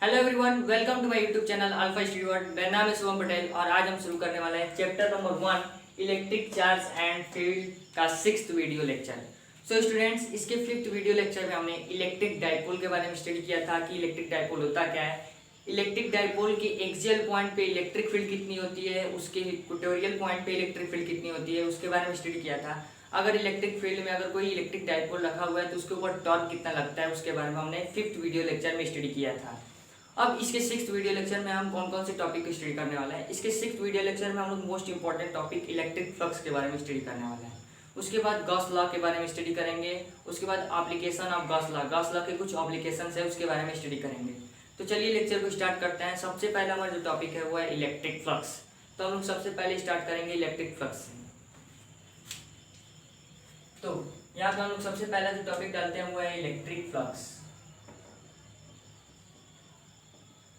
Hello everyone, welcome to my YouTube channel alpha student. मेरा नाम है शुभम पटेल और आज हम शुरू करने वाले हैं chapter number 1 electric charge and field का 6th video lecture. So students, इसके 5th वीडियो लेक्चर में हमने इलेक्ट्रिक डाइपोल के बारे में स्टडी किया था कि इलेक्ट्रिक डाइपोल होता क्या है, इलेक्ट्रिक डाइपोल के एक्सियल पॉइंट पे इलेक्ट्रिक फील्ड कितनी होती है, उसके इक्वेटोरियल पॉइंट पे इलेक्ट्रिक फील्ड कितनी होती है, उसके बारे में स्टडी किया था। अगर इलेक्ट्रिक फील्ड में अगर कोई इलेक्ट्रिक डाइपोल रखा हुआ है तो उसके ऊपर टॉर्क कितना लगता है, उसके बारे में हमने 5th वीडियो लेक्चर में स्टडी किया था। अब इसके 6th वीडियो लेक्चर में हम कौन कौन से टॉपिक की स्टडी करने वाले हैं। इसके 6th वीडियो लेक्चर में हम लोग most important topic electric flux के बारे में स्टडी करने वाले हैं। उसके बाद गॉस लॉ के बारे में स्टडी करेंगे। उसके बाद एप्लीकेशन ऑफ गॉस लॉ के कुछ एप्लीकेशंस है उसके बारे में स्टडी करेंगे। तो चलिए लेक्चर को स्टार्ट करते हैं। सबसे पहला हमारा जो टॉपिक है वो है इलेक्ट्रिक फ्लक्स। तो हम लोग सबसे पहले स्टार्ट करेंगे इलेक्ट्रिक फ्लक्स से। तो यहाँ पे हम लोग सबसे पहला जो टॉपिक डालते हैं वो है इलेक्ट्रिक फ्लक्स।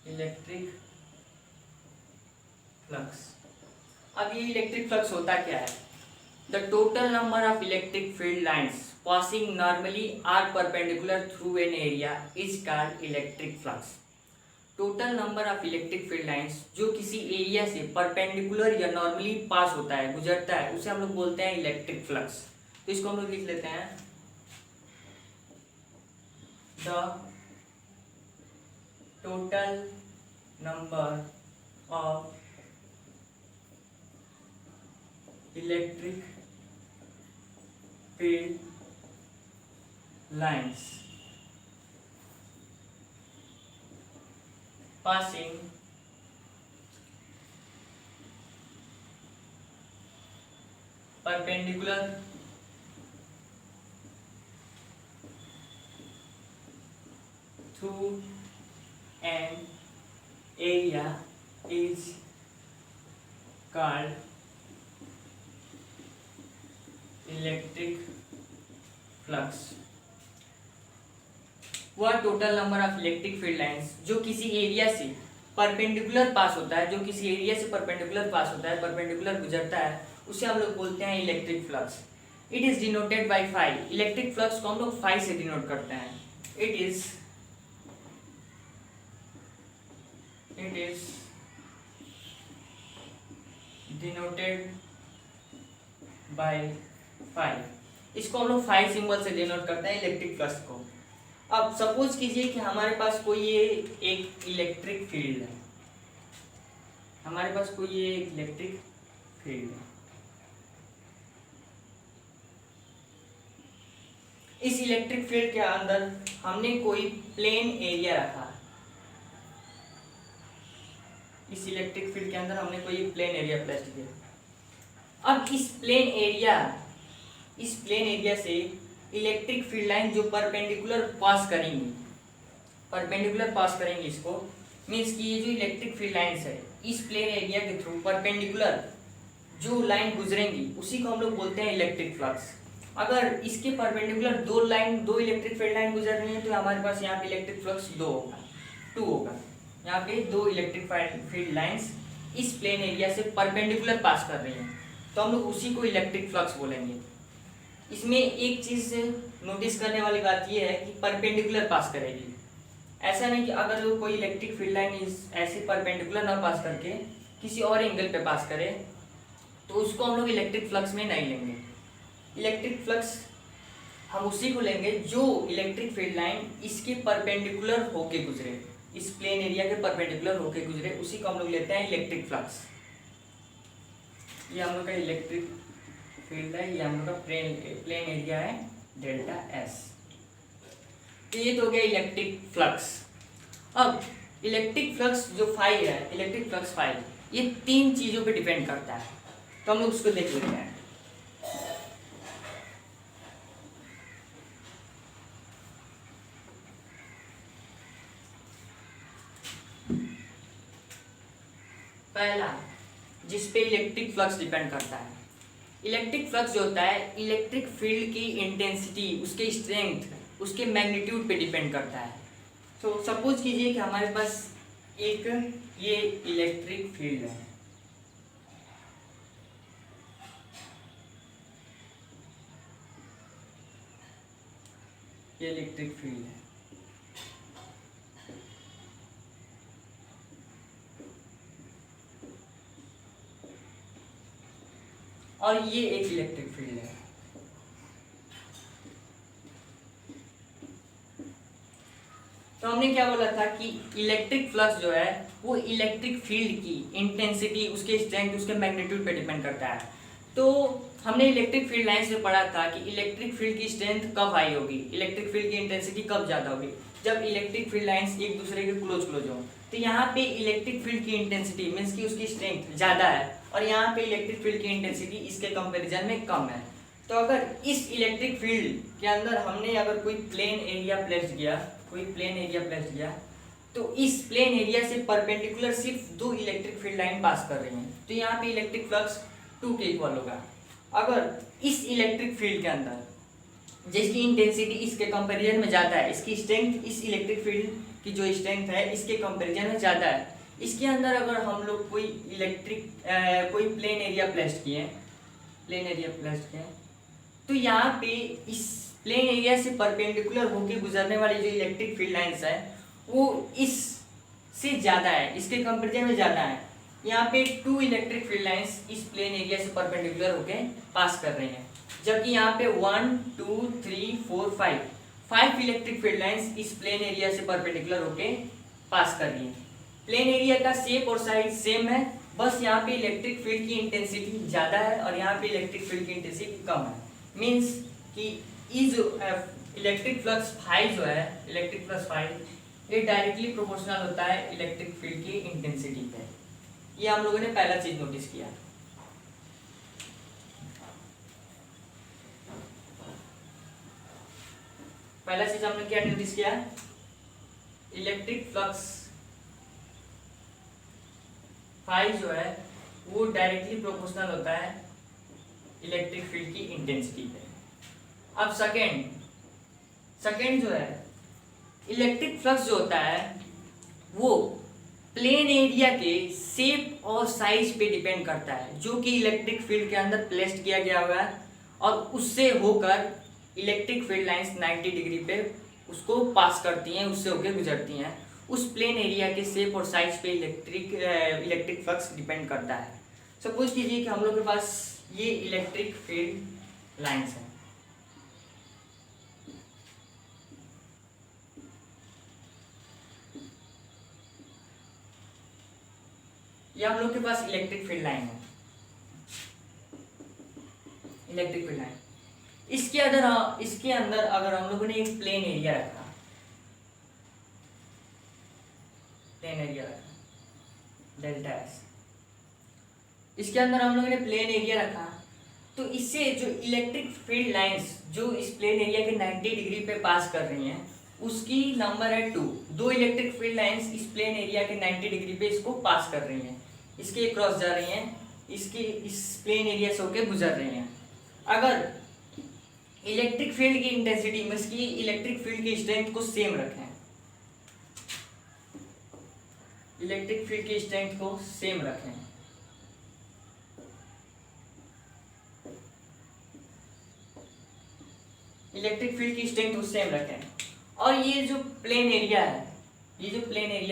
Electric flux. अब ये इलेक्ट्रिक फ्लक्स होता क्या है? The total number of electric field lines passing normally are perpendicular through an area is called electric flux. Total number of electric field lines जो किसी एरिया से perpendicular या normally पास होता है, गुजरता है, उसे हम लोग बोलते हैं इलेक्ट्रिक फ्लक्स। तो इसको हम लोग लिख लेते हैं the total number of electric field lines passing perpendicular through an area is called electric flux। वह total number of electric field lines जो किसी एरिया से परपेंडिकुलर पास होता है, जो किसी एरिया से परपेंडिकुलर पास होता है, परपेंडिकुलर गुजरता है, उसे हम लोग बोलते हैं electric flux. It is denoted by phi. Electric flux को हम लोग फाई से डिनोट करते हैं। It is denoted by phi। इसको हम लोग फाई सिंबल से डिनोट करते हैं इलेक्ट्रिक फ्लक्स को। अब सपोज कीजिए कि हमारे पास कोई ये एक इलेक्ट्रिक फील्ड है, हमारे पास कोई ये एक इलेक्ट्रिक फील्ड है। इस इलेक्ट्रिक फील्ड के अंदर हमने कोई प्लेन एरिया रखा। इस इलेक्ट्रिक फील्ड के अंदर हमने कोई प्लेन एरिया प्लेस किया। अब इस प्लेन एरिया से इलेक्ट्रिक फील्ड लाइन जो परपेंडिकुलर पास करेंगी इसको, मीन्स कि ये जो इलेक्ट्रिक फील्ड लाइंस है इस प्लेन एरिया के थ्रू परपेंडिकुलर जो लाइन गुजरेंगी उसी को हम लोग बोलते हैं इलेक्ट्रिक फ्लक्स। अगर इसके परपेंडिकुलर दो इलेक्ट्रिक फील्ड लाइन गुजर रही है तो हमारे पास यहाँ पे इलेक्ट्रिक फ्लक्स 2 होगा। यहाँ पे 2 इलेक्ट्रिक फील्ड लाइंस इस प्लेन एरिया से परपेंडिकुलर पास कर रही हैं, तो हम लोग उसी को इलेक्ट्रिक फ्लक्स बोलेंगे। इसमें एक चीज़ नोटिस करने वाली बात यह है कि परपेंडिकुलर पास करेगी। ऐसा नहीं कि अगर वो कोई इलेक्ट्रिक फील्ड लाइन ऐसे परपेंडिकुलर ना पास करके किसी और एंगल पे पास करे तो उसको हम लोग इलेक्ट्रिक फ्लक्स में नहीं लेंगे। इलेक्ट्रिक फ्लक्स हम उसी को लेंगे जो इलेक्ट्रिक फील्ड लाइन इसके परपेंडिकुलर होके गुजरे, इस प्लेन एरिया के परपेंडिकुलर होके गुजरे, उसी को हम लोग लेते हैं इलेक्ट्रिक फ्लक्स। ये हम लोग का इलेक्ट्रिक फील्ड है, ये हम लोग का प्लेन एरिया है डेल्टा एस। तो ये तो हो गया इलेक्ट्रिक फ्लक्स। अब इलेक्ट्रिक फ्लक्स जो फाई है, इलेक्ट्रिक फ्लक्स फाई, ये 3 चीज़ों पे डिपेंड करता है। तो हम लोग उसको देख लेते हैं। पहला जिस पे इलेक्ट्रिक फ्लक्स डिपेंड करता है, इलेक्ट्रिक फ्लक्स जो होता है इलेक्ट्रिक फील्ड की इंटेंसिटी, उसके स्ट्रेंथ, उसके मैग्नीट्यूड पे डिपेंड करता है। तो सपोज कीजिए कि हमारे पास एक ये इलेक्ट्रिक फील्ड है, ये इलेक्ट्रिक फील्ड है। और ये एक इलेक्ट्रिक फील्ड है। तो हमने क्या बोला था कि इलेक्ट्रिक फ्लक्स जो है वो इलेक्ट्रिक फील्ड की इंटेंसिटी, उसके स्ट्रेंथ, उसके मैग्नीट्यूड पे डिपेंड करता है। तो हमने इलेक्ट्रिक फील्ड लाइन से पढ़ा था कि इलेक्ट्रिक फील्ड की स्ट्रेंथ कब हाई होगी, इलेक्ट्रिक फील्ड की इंटेंसिटी कब ज़्यादा होगी, जब इलेक्ट्रिक फील्ड लाइंस एक दूसरे के क्लोज हो। तो यहाँ पे इलेक्ट्रिक फील्ड की इंटेंसिटी मीन्स की उसकी स्ट्रेंथ ज़्यादा है और यहाँ पे इलेक्ट्रिक फील्ड की इंटेंसिटी इसके कंपेरिजन में कम है। तो अगर इस इलेक्ट्रिक फील्ड के अंदर हमने अगर कोई प्लेन एरिया प्लेस किया, तो इस प्लेन एरिया से परपेंडिकुलर सिर्फ दो इलेक्ट्रिक फील्ड लाइन पास कर रही हैं, तो यहाँ पे इलेक्ट्रिक फ्लक्स 2 के इक्वल होगा। अगर इस इलेक्ट्रिक फील्ड के अंदर जिसकी इंटेंसिटी इसके कंपैरिजन में ज़्यादा है, इसकी स्ट्रेंथ इस इलेक्ट्रिक फील्ड की जो स्ट्रेंथ है इसके कंपैरिजन में ज़्यादा है, इसके अंदर अगर हम लोग कोई कोई प्लेन एरिया प्लेस किए, तो यहाँ पे इस प्लेन एरिया से परपेंडिकुलर होकर गुजरने वाली जो इलेक्ट्रिक फील्ड लाइंस है वो इस से ज़्यादा है, इसके कंपैरिजन में ज़्यादा है। यहाँ पे 2 इलेक्ट्रिक फील्ड लाइंस इस प्लेन एरिया से परपेंडिकुलर होके पास कर रही हैं, जबकि यहाँ पे 1 2 3 4 5 इलेक्ट्रिक फील्ड लाइंस इस प्लेन एरिया से परपेंडिकुलर होके पास कर रही हैं। प्लेन एरिया का शेप और साइज सेम है, बस यहाँ पे इलेक्ट्रिक फील्ड की इंटेंसिटी ज़्यादा है और यहाँ पे इलेक्ट्रिक फील्ड की इंटेंसिटी कम है। मीन्स कि इस इलेक्ट्रिक फ्लक्स फाई जो है, इलेक्ट्रिक फ्लक्स फाई ये डायरेक्टली प्रोपोर्शनल होता है इलेक्ट्रिक फील्ड की इंटेंसिटी पे। ये हम लोगों ने पहला चीज नोटिस किया। पहला चीज हमने क्या नोटिस किया, इलेक्ट्रिक फ्लक्स फाई जो है वो डायरेक्टली प्रोपोर्शनल होता है इलेक्ट्रिक फील्ड की इंटेंसिटी पे। अब सेकेंड जो है, इलेक्ट्रिक फ्लक्स जो होता है वो प्लेन एरिया के शेप और साइज पे डिपेंड करता है, जो कि इलेक्ट्रिक फील्ड के अंदर प्लेस्ड किया गया हुआ है और उससे होकर इलेक्ट्रिक फील्ड लाइंस 90 डिग्री पे उसको पास करती हैं, उससे होकर गुजरती हैं। उस प्लेन एरिया के शेप और साइज पे इलेक्ट्रिक फ्लक्स डिपेंड करता है। सपोज कीजिए कि हम लोग के पास ये इलेक्ट्रिक फील्ड लाइंस है, ये हम लोग के पास इलेक्ट्रिक फील्ड लाइन है, इलेक्ट्रिक फील्ड लाइन। इसके अंदर अगर हम लोगों ने एक प्लेन एरिया रखा, डेल्टा एस, इसके अंदर हम लोगों ने प्लेन एरिया रखा, तो इससे जो इलेक्ट्रिक फील्ड लाइंस जो इस प्लेन एरिया के 90 डिग्री पे पास कर रही हैं उसकी नंबर है 2। 2 इलेक्ट्रिक फील्ड लाइंस इस प्लेन एरिया के 90 डिग्री पे इसको पास कर रही हैं, इसके क्रॉस जा रही हैं, इसके इस प्लेन एरिया से होकर गुजर रही हैं। अगर इलेक्ट्रिक फील्ड की इंटेंसिटी में इसकी इलेक्ट्रिक फील्ड की स्ट्रेंथ को सेम रखें, इलेक्ट्रिक फील्ड की स्ट्रेंथ को सेम रखें, इलेक्ट्रिक फील्ड की स्ट्रेंथ को सेम रखें और ये जो प्लेन एरिया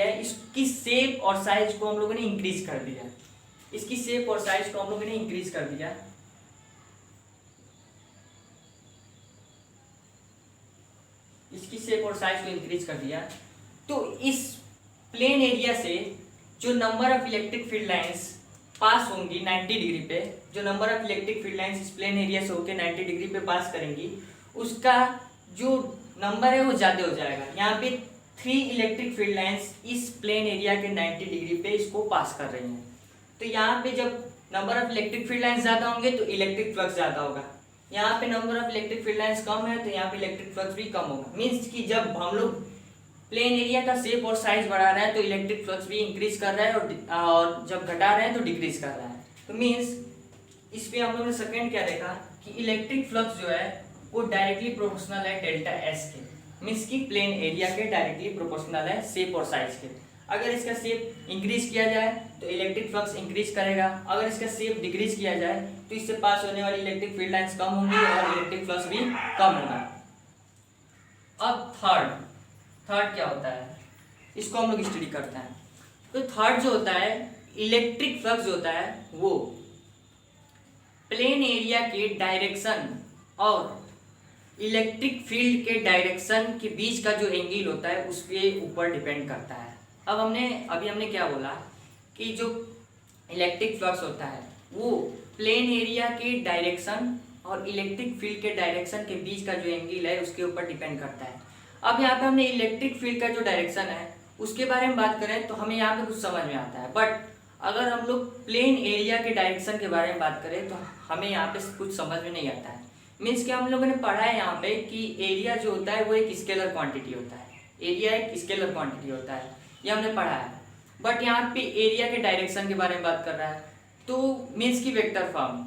है इसकी शेप और साइज को हम लोगों ने इंक्रीज कर दिया, इसकी शेप और साइज को हम लोगों ने इंक्रीज कर दिया। इसकी शेप और साइज को इंक्रीज कर दिया, तो इस प्लेन एरिया से जो number of electric field lines pass होंगी 90 डिग्री पे, जो number of electric field lines इस प्लेन एरिया से होकर 90 डिग्री पे पास करेंगी, उसका जो नंबर है वो ज़्यादा हो जाएगा। यहाँ पे 3 इलेक्ट्रिक फील्ड लाइंस इस प्लेन एरिया के 90 डिग्री पे इसको पास कर रही हैं। तो यहाँ पे जब number of electric field lines ज़्यादा होंगे तो इलेक्ट्रिक फ्लक्स ज़्यादा होगा, यहाँ पे number of electric field lines कम है तो यहाँ पे इलेक्ट्रिक फ्लक्स भी कम होगा। मीन्स कि जब हम लोग प्लेन एरिया का शेप और साइज बढ़ा रहे हैं तो इलेक्ट्रिक फ्लक्स भी इंक्रीज कर रहा है और जब घटा रहे हैं तो डिक्रीज कर रहा है। तो मीन्स इस पे हम लोग ने सेकेंड क्या देखा कि इलेक्ट्रिक फ्लक्स जो है वो डायरेक्टली प्रोपोर्शनल है डेल्टा एस के, मीन्स की प्लेन एरिया के डायरेक्टली प्रोपोर्शनल है शेप और साइज के। अगर इसका शेप इंक्रीज किया जाए तो इलेक्ट्रिक फ्लक्स इंक्रीज करेगा, अगर इसका शेप डिक्रीज किया जाए तो इससे पास होने वाली इलेक्ट्रिक फील्ड लाइंस कम होंगी और इलेक्ट्रिक फ्लक्स भी कम होगा। अब थर्ड क्या होता है, इसको हम लोग स्टडी करते हैं। तो थर्ड जो होता है, इलेक्ट्रिक फ्लक्स जो होता है वो प्लेन एरिया के डायरेक्शन और इलेक्ट्रिक फील्ड के डायरेक्शन के बीच का जो एंगल होता है उसके ऊपर डिपेंड करता है। अब हमने क्या बोला कि जो इलेक्ट्रिक फ्लक्स होता है वो प्लेन एरिया के डायरेक्शन और इलेक्ट्रिक फील्ड के डायरेक्शन के बीच का जो एंगल है उसके ऊपर डिपेंड करता है। अब यहाँ पे हमने इलेक्ट्रिक फील्ड का जो डायरेक्शन है उसके बारे में बात करें तो हमें यहाँ पे कुछ समझ में आता है, बट अगर हम लोग प्लेन एरिया के डायरेक्शन के बारे में बात करें तो हमें यहाँ पे कुछ समझ में नहीं आता है। मीन्स कि हम लोगों ने पढ़ा है यहाँ पे कि एरिया जो होता है वो एक स्केलर क्वांटिटी होता है, एरिया एक स्केलर क्वांटिटी होता है, ये हमने पढ़ा है। बट यहाँ पे एरिया के डायरेक्शन के बारे में बात कर रहा है तो मीन्स की वेक्टर फॉर्म,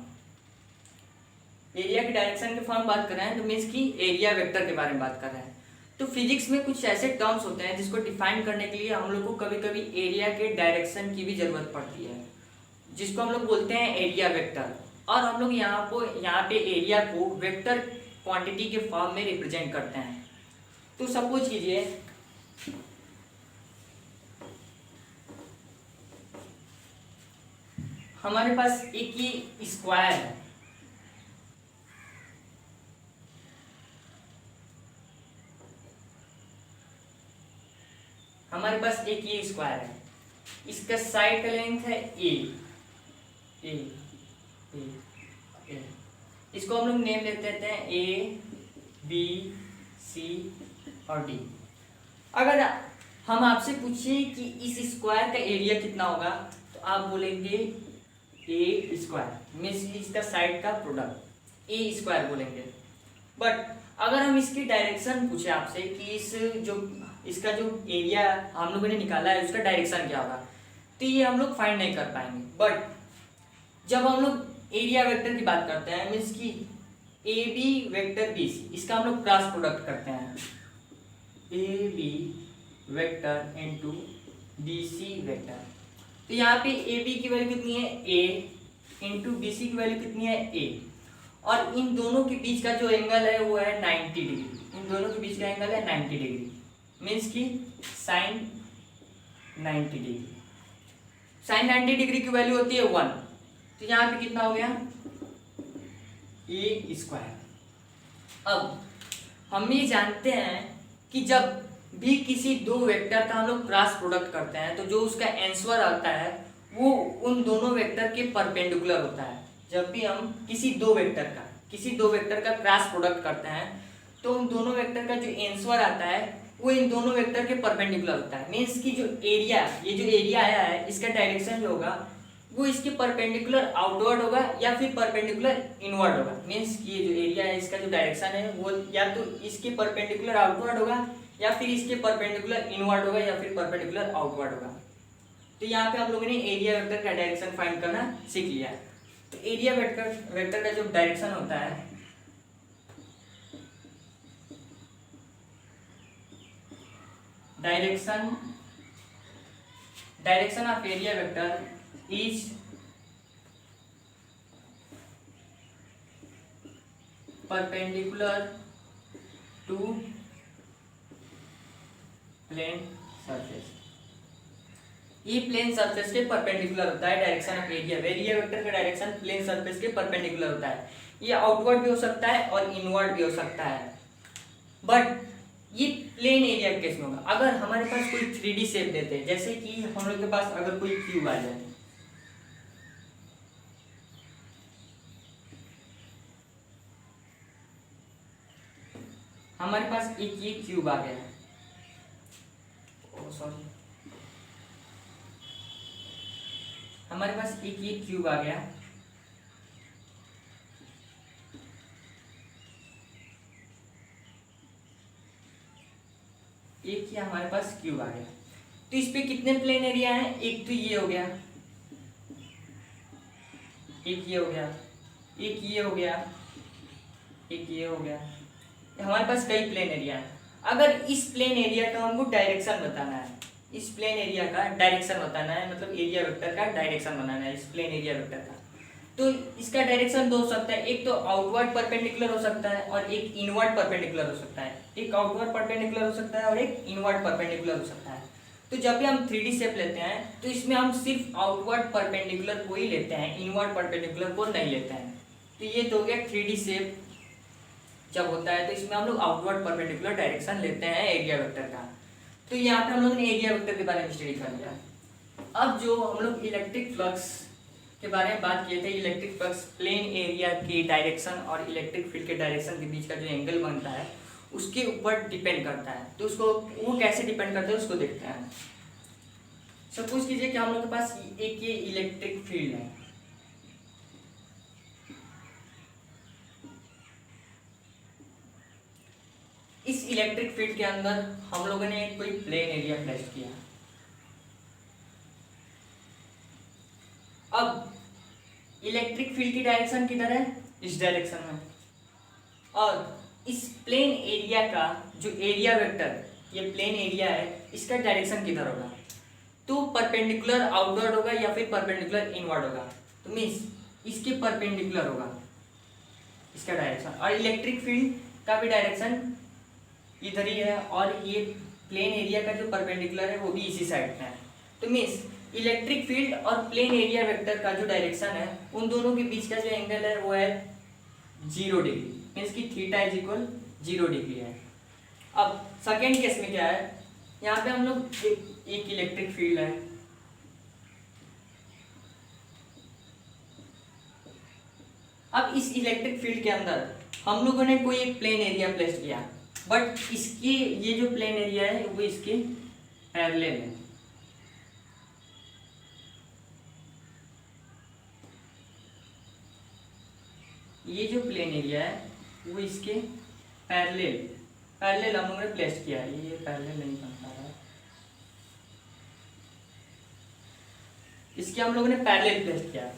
एरिया के डायरेक्शन के फॉर्म बात कर रहे हैं तो मीन्स की एरिया वेक्टर के बारे में बात कर रहे हैं। तो फिजिक्स में कुछ ऐसे टर्म्स होते हैं जिसको डिफाइन करने के लिए हम लोग को कभी कभी एरिया के डायरेक्शन की भी जरूरत पड़ती है, जिसको हम लोग बोलते हैं एरिया वेक्टर। और हम लोग यहाँ पे एरिया को वेक्टर क्वांटिटी के फॉर्म में रिप्रेजेंट करते हैं। तो सपोज कीजिए हमारे पास एक ये स्क्वायर है, हमारे पास एक ये स्क्वायर है, इसका साइड का लेंथ है ए ए ए ए, इसको हम लोग नेम लेते हैं ए बी सी और डी। अगर हम आपसे पूछे कि इस स्क्वायर का एरिया कितना होगा तो आप बोलेंगे ए स्क्वायर, मीन्स इसका साइड का प्रोडक्ट ए स्क्वायर बोलेंगे। बट अगर हम इसकी डायरेक्शन पूछे आपसे कि इसका जो एरिया हम लोगों ने निकाला है उसका डायरेक्शन क्या होगा तो ये हम लोग फाइंड नहीं कर पाएंगे। बट जब हम लोग एरिया वेक्टर की बात करते हैं मीन्स कि A B vector B C, इसका हम लोग क्रॉस प्रोडक्ट करते हैं, A B vector into B C vector. तो यहाँ पे ए बी की वैल्यू कितनी है ए, इंटू बी सी की वैल्यू कितनी है ए, और इन दोनों के बीच का जो एंगल है वो है 90 डिग्री। इन दोनों के बीच का एंगल है 90 डिग्री, मीन्स की साइन 90 डिग्री। साइन 90 डिग्री की वैल्यू होती है 1, तो यहाँ पे कितना हो गया ए स्क्वायर। अब हम ये जानते हैं कि जब भी किसी दो वेक्टर का हम लोग क्रॉस प्रोडक्ट करते हैं तो जो उसका आंसर आता है वो उन दोनों वेक्टर के परपेंडिकुलर होता है। जब भी हम किसी दो वेक्टर का क्रॉस प्रोडक्ट करते हैं तो उन दोनों वेक्टर का जो आंसर आता है वो इन दोनों वेक्टर के परपेंडिकुलर होता है। मीन्स की जो एरिया, ये जो एरिया आया है इसका डायरेक्शन जो होगा वो इसके परपेंडिकुलर आउटवर्ड होगा या फिर परपेंडिकुलर इनवर्ड होगा। मीन्स की ये जो एरिया है इसका जो डायरेक्शन है वो या तो इसके परपेंडिकुलर आउटवर्ड होगा या फिर इसके परपेंडिकुलर इनवर्ड होगा या फिर परपेंडिकुलर आउटवर्ड होगा। तो यहाँ पे हम लोगों ने एरिया वेक्टर का डायरेक्शन फाइंड करना सीख लिया है। तो एरिया वेक्टर का जो डायरेक्शन होता है direction of area vector is perpendicular to plane surface. ये प्लेन सरफेस के परपेंडिकुलर होता है डायरेक्शन ऑफ एरिया वेक्टर का डायरेक्शन प्लेन सरफेस के परपेंडिकुलर होता है। ये आउटवर्ड भी हो सकता है और इनवर्ड भी हो सकता है, बट ये प्लेन एरिया के केस में होगा। अगर हमारे पास कोई 3D शेप देते हैं, जैसे कि हम लोग के पास अगर कोई क्यूब आ जाए, हमारे पास एक ये क्यूब आ गया है, सॉरी हमारे पास एक ये क्यूब आ गया, एक ही हमारे पास क्यूब आ गया। तो इस पे कितने प्लेन एरिया हैं, एक तो ये हो गया, एक ये हो गया, एक ये हो गया, एक ये हो गया, हमारे पास कई प्लेन एरिया है। अगर इस प्लेन एरिया का हमको डायरेक्शन बताना है, इस प्लेन एरिया का डायरेक्शन बताना है, मतलब एरिया वेक्टर का डायरेक्शन बनाना है इस प्लेन एरिया वेक्टर का, तो इसका डायरेक्शन दो हो सकता है, एक तो आउटवर्ड परपेंडिकुलर हो सकता है और एक इनवर्ड परपेंडिकुलर हो सकता है। एक आउटवर्ड परपेंडिकुलर हो सकता है और एक इनवर्ड परपेंडिकुलर हो सकता है। तो जब भी हम 3D शेप लेते हैं तो इसमें हम सिर्फ आउटवर्ड परपेंडिकुलर को ही लेते हैं, इनवर्ड परपेंडिकुलर को नहीं लेते हैं। तो ये तो हो गया 3D शेप जब होता है, तो इसमें हम लोग आउटवर्ड परपेंडिकुलर डायरेक्शन लेते हैं एरिया वेक्टर का। तो यहाँ पे हम लोगों ने एरिया वेक्टर के बारे में स्टडी कर लिया। अब जो हम लोग इलेक्ट्रिक फ्लक्स के बारे में बात किए थे, इलेक्ट्रिक फ्लक्स प्लेन एरिया के डायरेक्शन और इलेक्ट्रिक फील्ड के डायरेक्शन के बीच का जो एंगल बनता है उसके ऊपर डिपेंड करता है। तो उसको वो कैसे डिपेंड करता है उसको देखते हैं। सपोज कीजिए कि हम लोग के पास एक ये इलेक्ट्रिक फील्ड है, इस इलेक्ट्रिक फील्ड के अंदर हम लोगों ने कोई प्लेन एरिया प्लेस किया। अब इलेक्ट्रिक फील्ड की डायरेक्शन किधर है? इस डायरेक्शन में। और इस प्लेन एरिया का जो एरिया वेक्टर, ये प्लेन एरिया है, इसका डायरेक्शन किधर होगा? तो परपेंडिकुलर आउटवर्ड होगा या फिर परपेंडिकुलर इनवर्ड होगा? तो मीन्स इसके परपेंडिकुलर होगा इसका डायरेक्शन। और इलेक्ट्रिक फील्ड का भी डायरेक्शन इधर ही है और ये प्लेन एरिया का जो परपेंडिकुलर है वो भी इसी साइड में है। तो मीन्स इलेक्ट्रिक फील्ड और प्लेन एरिया वेक्टर का जो डायरेक्शन है उन दोनों के बीच का जो एंगल है वो है 0 डिग्री, मीन्स की थीटा इज इक्वल 0 डिग्री है। अब सेकेंड केस में क्या है, यहाँ पे हम लोग एक इलेक्ट्रिक फील्ड है, अब इस इलेक्ट्रिक फील्ड के अंदर हम लोगों ने कोई एक प्लेन एरिया प्लेस किया, बट इसकी ये जो प्लेन एरिया है वो इसके पैरेलल है। ये जो प्लेन एरिया है वो इसके पैरेलल हम लोगों ने प्लेस किया है। ये पैरेलल नहीं बन पा रहा है, इसके हम लोगों ने पैरेलल प्लेस किया।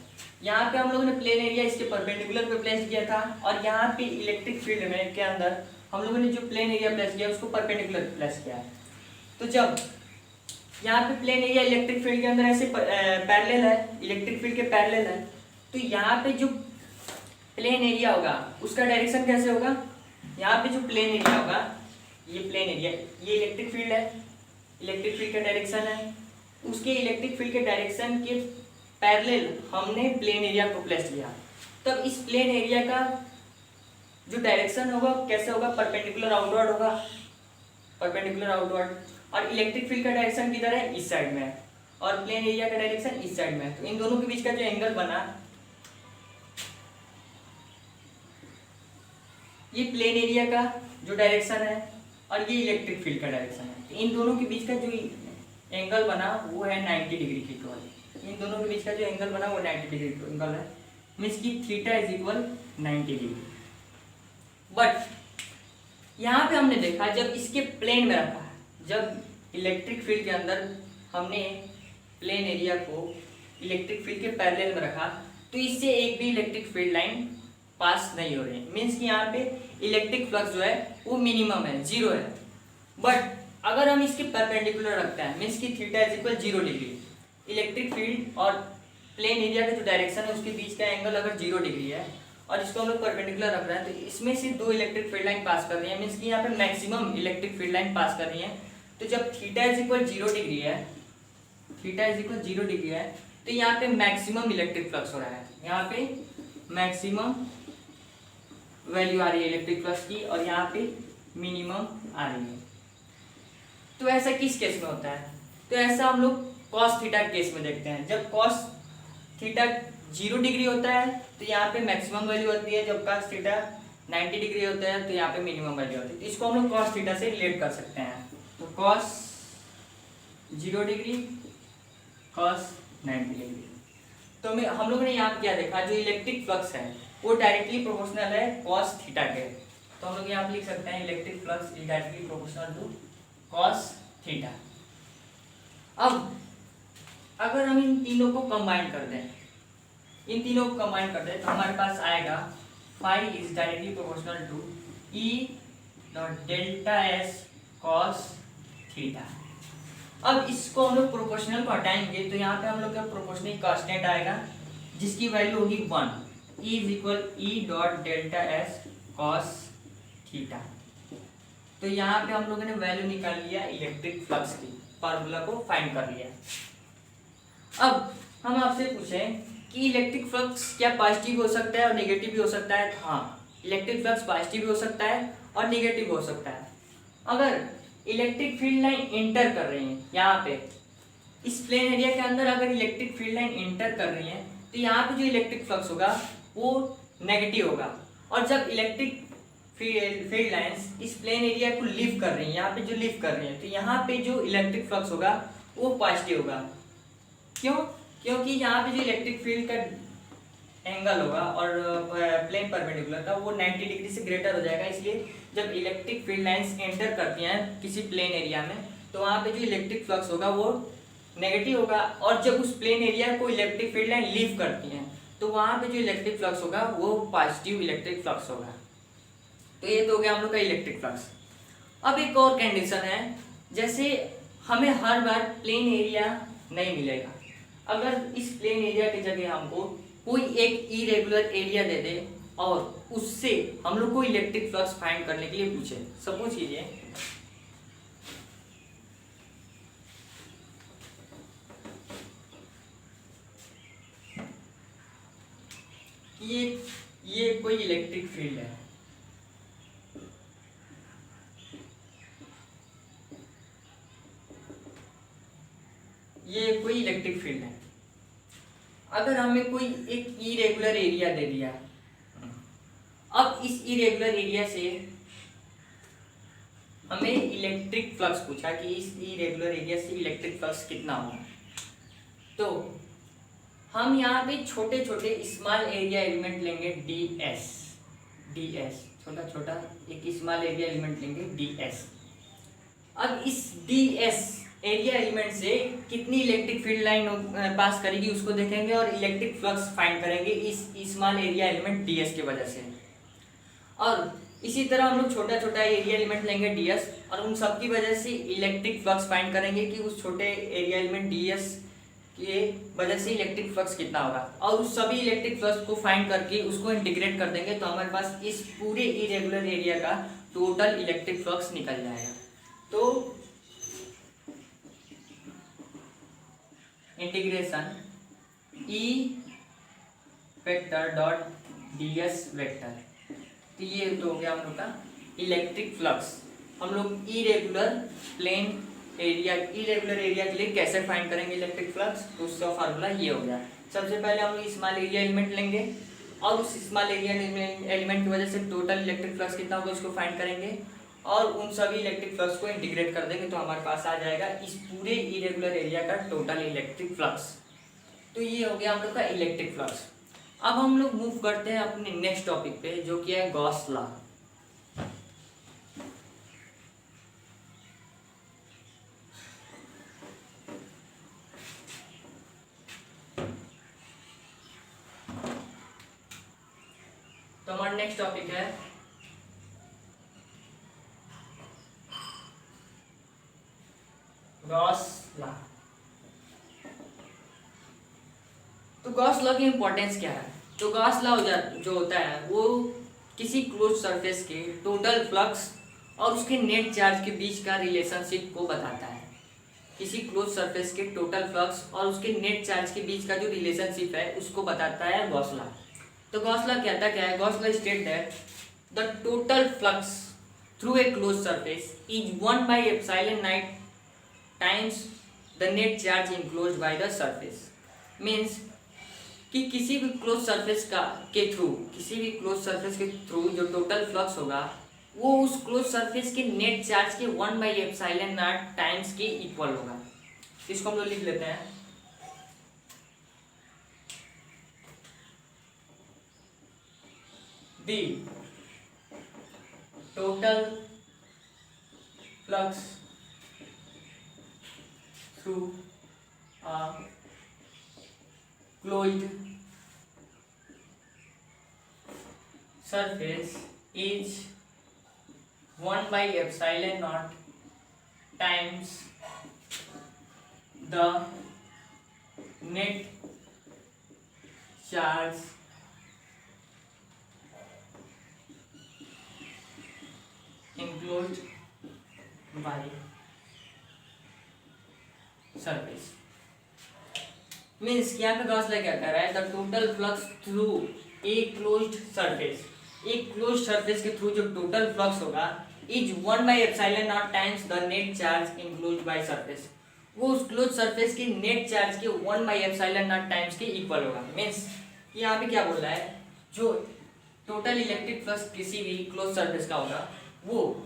यहाँ पे हम लोगों ने प्लेन एरिया इसके परपेंडिकुलर पे प्लेस किया था, और यहाँ पे इलेक्ट्रिक फील्ड में के अंदर हम लोगों ने जो प्लेन एरिया प्लेस किया उसको परपेंडिकुलर प्लेस किया। तो जब यहाँ पे प्लेन एरिया इलेक्ट्रिक फील्ड के अंदर ऐसे पैरेलल है, इलेक्ट्रिक फील्ड के पैरेलल है, तो यहाँ पे जो प्लेन एरिया होगा उसका डायरेक्शन कैसे होगा? यहाँ पे जो प्लेन एरिया होगा, ये प्लेन एरिया, ये इलेक्ट्रिक फील्ड है, इलेक्ट्रिक फील्ड का डायरेक्शन है, उसके इलेक्ट्रिक फील्ड के डायरेक्शन के पैरेलल हमने प्लेन एरिया को प्लेस किया। तब इस प्लेन एरिया का जो डायरेक्शन होगा कैसे होगा? परपेंडिकुलर आउटवर्ड होगा, परपेंडिकुलर आउटवर्ड। और इलेक्ट्रिक फील्ड का डायरेक्शन किधर है? इस साइड में है, और प्लेन एरिया का डायरेक्शन इस साइड में है। तो इन दोनों के बीच का जो एंगल बना, ये प्लेन एरिया का जो डायरेक्शन है और ये इलेक्ट्रिक फील्ड का डायरेक्शन है, तो इन दोनों के बीच का जो एंगल बना वो है 90 डिग्री की इक्वल। इन दोनों के बीच का जो एंगल बना वो 90 डिग्री एंगल है, मीन्स की theta is equal 90 degree. But यहाँ पे हमने देखा जब इसके प्लेन में रखा है, जब इलेक्ट्रिक फील्ड के अंदर हमने प्लेन एरिया को इलेक्ट्रिक फील्ड के पैरेलल में रखा, तो इससे एक भी इलेक्ट्रिक फील्ड लाइन पास नहीं हो रही, मीन्स कि यहाँ पे इलेक्ट्रिक फ्लक्स जो है वो मिनिमम है, 0 है। बट अगर हम इसके परपेंडिकुलर रखते हैं, मीन्स की theta is equal 0 degree, electric field और प्लेन एरिया का जो डायरेक्शन है उसके बीच का एंगल अगर 0 डिग्री है और इसको हम लोग परपेंडिकुलर रख रहे हैं, तो इसमें से 2 इलेक्ट्रिक फील्ड लाइन पास कर रही है, मीन्स कि यहाँ पे मैक्सिमम इलेक्ट्रिक फील्ड लाइन पास कर रही है। तो जब थीटा इज इक्वल 0 डिग्री है, थीटा इज इक्वल 0 डिग्री है, तो यहाँ पे मैक्सिमम इलेक्ट्रिक फ्लक्स हो रहा है, यहाँ पे मैक्सिमम वैल्यू आ रही है इलेक्ट्रिक फ्लक्स की, और यहाँ पे मिनिमम आ रही है। तो ऐसा किस केस में होता है? तो ऐसा हम लोग कॉस थीटा केस में देखते हैं। जब कॉस थीटा 0 डिग्री होता है तो यहाँ पे मैक्सिमम वैल्यू होती है, जब कॉस थीटा 90 डिग्री होता है तो यहाँ पे मिनिमम वैल्यू होती है। तो इसको हम लोग कॉस थीटा से रिलेट कर सकते हैं। तो कॉस 0 डिग्री, कॉस 90 डिग्री। तो हम लोगों ने यहाँ क्या देखा, जो इलेक्ट्रिक फ्लक्स है वो डायरेक्टली प्रोपोर्शनल है कॉस थीटा के। तो हम लोग यहाँ पे लिख सकते हैं electric flux is directly proportional to cos theta. अब अगर हम इन तीनों को कंबाइन कर दें, इन तीनों को कंबाइन कर दें तो हमारे पास आएगा phi is directly proportional to E dot delta S cos theta. अब इसको हम लोग प्रोपोर्शनल को हटाएंगे तो यहाँ पे हम लोग का प्रोपोर्शनल कांस्टेंट आएगा जिसकी वैल्यू होगी 1, E is equal E dot delta S cos theta. तो यहाँ पे हम लोगों ने वैल्यू निकाल लिया इलेक्ट्रिक फ्लक्स की, फार्मूला को फाइंड कर लिया। अब हम आपसे पूछें कि इलेक्ट्रिक फ्लक्स क्या पॉजिटिव हो सकता है और नेगेटिव भी हो सकता है। हाँ, इलेक्ट्रिक फ्लक्स पॉजिटिव भी हो सकता है और नेगेटिव हो सकता है। अगर इलेक्ट्रिक फील्ड लाइन एंटर कर रही है यहाँ पे इस प्लेन एरिया के अंदर, अगर इलेक्ट्रिक फील्ड लाइन एंटर कर रही है तो यहाँ पे जो इलेक्ट्रिक फ्लक्स होगा वो नेगेटिव होगा। और जब इलेक्ट्रिक फील्ड लाइंस इस प्लेन एरिया को लीव कर रही है, यहाँ पे जो लीव कर रही है, तो यहाँ पे जो इलेक्ट्रिक फ्लक्स होगा वो पॉजिटिव होगा। क्यों? क्योंकि यहाँ पे जो इलेक्ट्रिक फील्ड का एंगल होगा और प्लेन परपेंडिकुलर का वो 90 डिग्री से ग्रेटर हो जाएगा। इसलिए जब इलेक्ट्रिक फील्ड लाइंस एंटर करती हैं किसी प्लेन एरिया में तो वहाँ पे जो इलेक्ट्रिक फ्लक्स होगा वो नेगेटिव होगा। और जब उस प्लेन एरिया को इलेक्ट्रिक फील्ड लाइन लीव करती हैं तो वहाँ पे जो इलेक्ट्रिक फ्लक्स होगा वो पॉजिटिव इलेक्ट्रिक फ्लक्स होगा। तो ये तो हो गया हम लोग का इलेक्ट्रिक फ्लक्स। अब एक और कंडीशन है, जैसे हमें हर बार प्लेन एरिया नहीं मिलेगा। अगर इस प्लेन एरिया की जगह हमको कोई एक इरेगुलर एरिया दे दे और उससे हम लोग को इलेक्ट्रिक फ्लक्स फाइंड करने के लिए पूछे। सपोज कीजिए ये कोई इलेक्ट्रिक फील्ड है, ये कोई इलेक्ट्रिक फील्ड है। अगर हमें कोई एक इरेगुलर एरिया दे दिया, अब इस इरेगुलर एरिया से हमें इलेक्ट्रिक फ्लक्स पूछा कि इस इरेगुलर एरिया से इलेक्ट्रिक फ्लक्स कितना होगा, तो हम यहाँ पे छोटे छोटे स्मॉल एरिया एलिमेंट लेंगे ds छोटा छोटा एक स्मॉल एरिया एलिमेंट लेंगे ds। अब इस ds एरिया एलिमेंट से कितनी इलेक्ट्रिक फील्ड लाइन पास करेगी उसको देखेंगे और इलेक्ट्रिक फ्लक्स फाइंड करेंगे इस स्मॉल एरिया एलिमेंट ds के वजह से। और इसी तरह हम लोग छोटा छोटा एरिया एलिमेंट लेंगे ds और उन सब की वजह से इलेक्ट्रिक फ्लक्स फाइंड करेंगे कि उस छोटे एरिया एलिमेंट ds के वजह से इलेक्ट्रिक फ्लक्स कितना होगा। और उस सभी इलेक्ट्रिक फ्लक्स को फाइंड करके उसको इंटीग्रेट कर देंगे तो हमारे पास इस पूरे इरेगुलर एरिया का टोटल इलेक्ट्रिक फ्लक्स निकल जाएगा। तो integration E vector dot ds vector, तो ये तो हो गया हम लोग का इलेक्ट्रिक फ्लक्स। हम लोग इरेगुलर एरिया के लिए कैसे फाइंड करेंगे इलेक्ट्रिक फ्लक्स, तो उसका फार्मूला ये हो गया। सबसे पहले हम लोग स्मॉल एरिया एलिमेंट लेंगे और उस स्मॉल एरिया एलिमेंट की वजह से टोटल इलेक्ट्रिक फ्लक्स कितना होगा उसको फाइंड करेंगे और उन सभी इलेक्ट्रिक फ्लक्स को इंटीग्रेट कर देंगे तो हमारे पास आ जाएगा इस पूरे इरेगुलर एरिया का टोटल इलेक्ट्रिक फ्लक्स। तो ये हो गया हम लोग का इलेक्ट्रिक फ्लक्स। अब हम लोग मूव करते हैं अपने नेक्स्ट टॉपिक पे जो कि है गॉस लॉ। तो हमारा नेक्स्ट टॉपिक है गॉस लॉ। तो गॉस लॉ की इंपॉर्टेंस क्या है? तो गॉस लॉ जो होता है वो किसी क्लोज सरफेस के टोटल फ्लक्स और उसके नेट चार्ज के बीच का रिलेशनशिप को बताता है। किसी क्लोज सरफेस के टोटल फ्लक्स और उसके नेट चार्ज के बीच का जो रिलेशनशिप है उसको बताता है गॉस लॉ। तो गॉस लॉ कहता क्या है? Gauss law state that the total flux through a close surface is 1/ε0 times the net charge enclosed by the surface. Means कि किसी भी क्लोज सरफेस के थ्रू जो टोटल फ्लक्स होगा वो उस क्लोज सरफेस के नेट चार्ज के 1/ε0 टाइम्स के इक्वल होगा। इसको हम लोग लिख लेते हैं दी total flux through a closed surface is 1/ε0 times the net charge enclosed by surface। Means यहाँ पे गॉस लॉ क्या कर रहा है, the total flux through a closed surface, एक क्लोज्ड सरफेस के थ्रू जो टोटल फ्लक्स होगा is 1/ε0 times the net charge enclosed by surface, वो उस क्लोज सरफेस के नेट चार्ज के 1/ε0 टाइम्स के इक्वल होगा। मीन्स यहाँ पे क्या बोल रहा है, जो टोटल इलेक्ट्रिक फ्लक्स किसी भी क्लोज सरफेस का होगा वो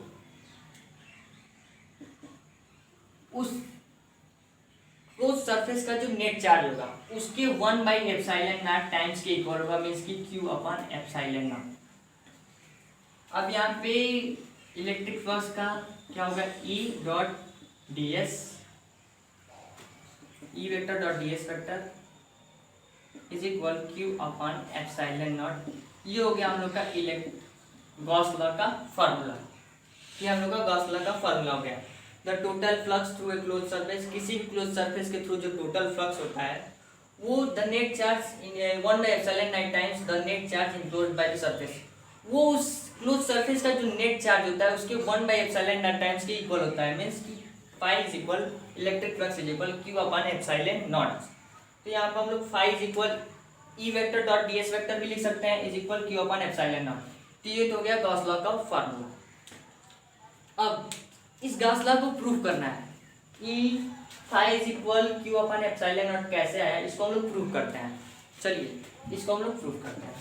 उस क्लोज सरफेस का जो नेट चार्ज होगा उसके 1/ε0 टाइम्स के इक्वल होगा, मीन्स की Q/ε0। अब यहाँ पे इलेक्ट्रिक फ्लक्स का क्या होगा, E.ds, E vector dot ds vector is equal Q/ε0। ये हो गया हम लोग का गॉस लॉ का फॉर्मूला, ये हम लोग का गॉस लॉ का फॉर्मूला हो गया। The total flux through a close surface, किसी भी क्लोज सरफेस के थ्रू जो टोटल फ्लक्स होता है वो the net charge in 1/ε0 times the net charge enclosed by the surface, वो उस क्लोज सरफेस का जो नेट चार्ज होता है उसके 1/ε0 टाइम्स के इक्वल होता है। मीन्स की phi is equal electric flux is equal Q/ε0। तो यहाँ पर हम लोग phi is equal E vector dot ds vector भी लिख सकते हैं इज इक्वल Q/ε0। तो ये तो हो गया गॉस लॉ का फार्मूला। अब इस गॉस लॉ को प्रूव करना है, E phi is equal Q/ε0 कैसे आया, इसको हम लोग प्रूव करते हैं। चलिए इसको हम लोग प्रूव करते हैं।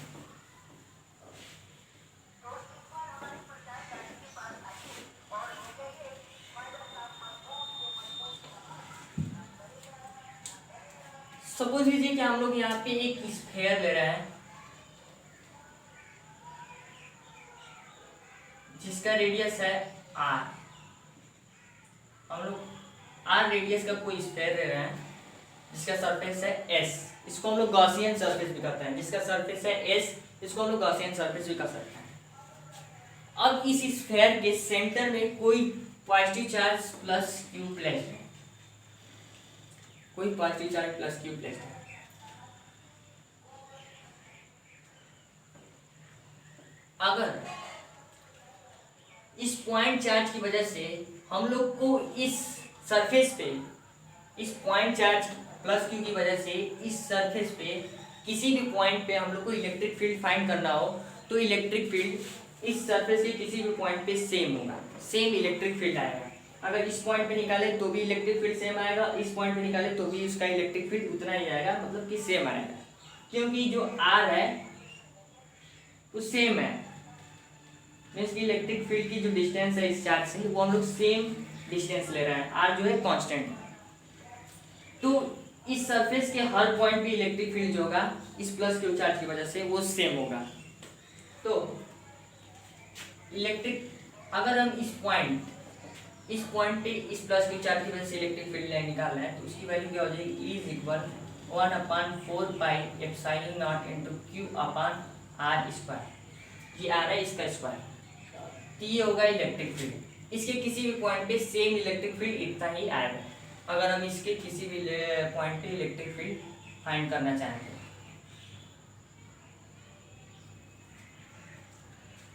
सपोज कीजिए कि हम लोग यहाँ पे एक स्फीयर ले रहे हैं जिसका रेडियस है r, हम लोग r रेडियस का कोई स्फीयर ले रहे हैं जिसका सरफेस है s, इसको हम लोग गॉसियन सरफेस भी कहते हैं, जिसका सरफेस है s इसको हम लोग गॉसियन सरफेस भी कह सकते हैं। अब इस स्फीयर के सेंटर में कोई positive charge plus q place है, कोई positive charge plus q place है। अगर इस पॉइंट चार्ज की वजह से हम लोग को इस सरफेस पे, इस पॉइंट चार्ज प्लस q की वजह से इस सरफेस पे किसी भी पॉइंट पे हम लोग को इलेक्ट्रिक फील्ड फाइंड करना हो, तो इलेक्ट्रिक फील्ड इस सरफेस के किसी भी पॉइंट पे सेम होगा, सेम इलेक्ट्रिक फील्ड आएगा। अगर इस पॉइंट पे निकाले तो भी इलेक्ट्रिक फील्ड सेम आएगा, इस पॉइंट पे निकाले तो भी उसका इलेक्ट्रिक फील्ड उतना ही आएगा, मतलब कि सेम आएगा, क्योंकि जो r है वो सेम है। मीन्स की इलेक्ट्रिक फील्ड की जो डिस्टेंस है इस चार्ज से वो हम लोग सेम डिस्टेंस ले रहे हैं, r जो है कांस्टेंट है। तो इस सरफेस के हर पॉइंट पे इलेक्ट्रिक फील्ड जो होगा इस प्लस क्यू चार्ज की वजह से वो सेम होगा। तो इलेक्ट्रिक, अगर हम इस पॉइंट पे इस प्लस क्यू चार्ज की वजह से इलेक्ट्रिक फील्ड लाइन निकाल रहे हैं तो उसकी वैल्यू क्या हो जाएगी, E is equal 1/4πε0 into Q/r², ये आ रहा है इसका स्क्वायर। तो ये होगा इलेक्ट्रिक फील्ड, इसके किसी भी पॉइंट पे सेम इलेक्ट्रिक फील्ड इतना ही आएगा। अगर हम इसके किसी भी पॉइंट पे इलेक्ट्रिक फील्ड फाइंड करना चाहेंगे।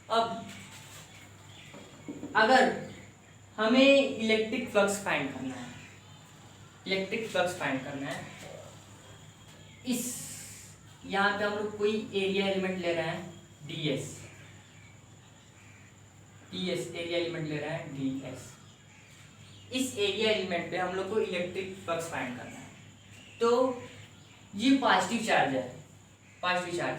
अब अगर हमें इलेक्ट्रिक फ्लक्स फाइंड करना है, इलेक्ट्रिक फ्लक्स फाइंड करना है, इस यहाँ पे हम लोग कोई एरिया एलिमेंट ले रहे हैं ds, एरिया एलिमेंट ले रहे हैं ds। इस एरिया एलिमेंट पे हम लोग को इलेक्ट्रिक फ्लक्स फाइंड करना है। तो ये पॉजिटिव चार्ज है, पॉजिटिव चार्ज,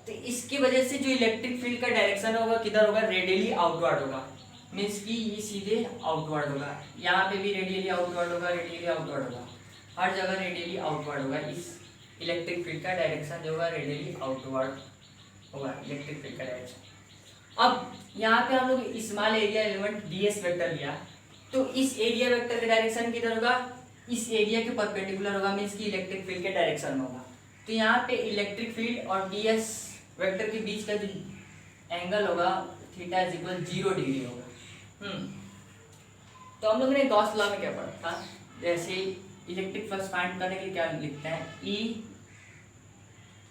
तो इसकी वजह से जो इलेक्ट्रिक फील्ड का डायरेक्शन होगा किधर होगा, रेडियली आउटवर्ड होगा। मीन्स कि ये सीधे आउटवर्ड होगा, यहाँ पे भी रेडियली आउटवर्ड होगा, रेडियली आउटवर्ड होगा, हर जगह रेडियली आउटवर्ड होगा। इस इलेक्ट्रिक फील्ड का डायरेक्शन जो होगा रेडियली आउटवर्ड होगा, इलेक्ट्रिक फील्ड का डायरेक्शन। अब यहाँ पे हम लोग small area element ds vector लिया, तो इस एरिया वेक्टर का डायरेक्शन किधर होगा, इस एरिया के परपेंडिकुलर होगा, मीन्स की इलेक्ट्रिक फील्ड के डायरेक्शन में होगा। तो यहाँ पे इलेक्ट्रिक फील्ड और ds वेक्टर के बीच का जो एंगल होगा थीटा इज इक्वल 0 डिग्री होगा। तो हम लोगों ने गॉस लॉ में क्या पढ़ा था, जैसे इलेक्ट्रिक फ्लक्स फाइंड करने के लिए क्या लिखते हैं, E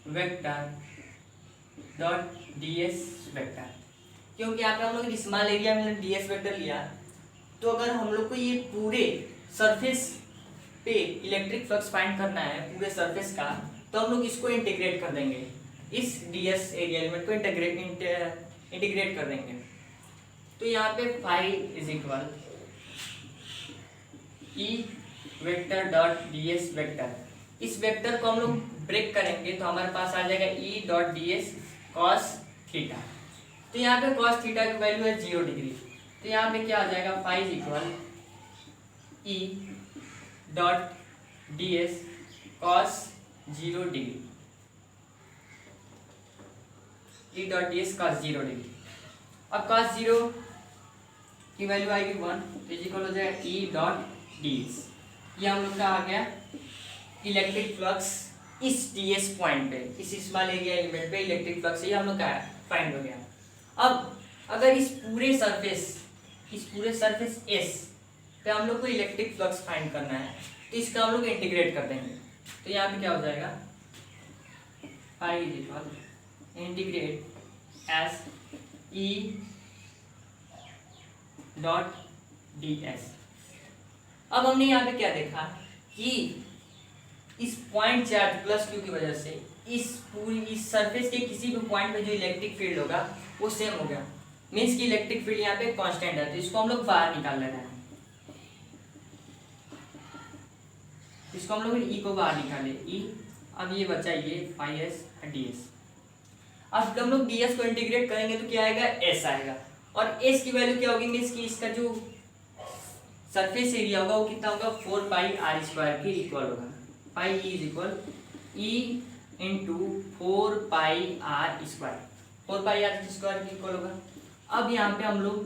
vector dot ds vector, क्योंकि यहाँ पे हम लोग स्मॉल एरिया में ds वेक्टर लिया, तो अगर हम लोग को ये पूरे सरफेस पे इलेक्ट्रिक फ्लक्स फाइंड करना है पूरे सरफेस का, तो हम लोग इसको इंटीग्रेट कर देंगे, इस ds एरिया एलिमेंट को इंटीग्रेट कर देंगे। तो यहाँ पे phi is equal E vector dot ds vector, इस वेक्टर को हम लोग ब्रेक करेंगे तो हमारे पास आ जाएगा ई डॉट ds कॉस थीटा। तो यहाँ पे कॉस थीटा की वैल्यू है 0 डिग्री, तो यहाँ पे क्या आ जाएगा phi is equal E dot ds cos 0 degree, E dot ds cos 0 degree. अब कॉस 0 की वैल्यू आएगी 1, तो इज इक्वल हो जाएगा ई डॉट ds। ये हम लोग का आ गया इलेक्ट्रिक फ्लक्स इस ds पॉइंट पे, इस स्मॉल एरिया एलिमेंट पे इलेक्ट्रिक फ्लक्स ये हम लोग का फाइंड हो गया। अब अगर इस पूरे सरफेस S पे हम लोग को इलेक्ट्रिक फ्लक्स फाइंड करना है, तो इसका हम लोग इंटीग्रेट कर देंगे। तो यहाँ पे क्या हो जाएगा phi is equal integrate S E dot ds। अब हमने यहाँ पे क्या देखा कि इस पॉइंट चार्ज प्लस क्यू की वजह से इस सरफेस के किसी भी पॉइंट पे जो इलेक्ट्रिक फील्ड होगा वो सेम हो गया, मीन्स की इलेक्ट्रिक फील्ड यहाँ पे कांस्टेंट है, तो इसको हम लोग बाहर निकाल लेना है। इसको हम लोग ई को बाहर निकाले ई, अब ये बचा ये फाई एस ds। अब हम लोग ds को इंटीग्रेट करेंगे तो क्या आएगा s आएगा, और s की वैल्यू क्या होगी मीन्स की इसका जो सरफेस एरिया होगा वो कितना होगा 4 पाई आर स्क्वायर के इक्वल होगा। Pi is equal E into 4 pi r square, 4 pi r square के इक्वल होगा। अब यहाँ पे हम लोग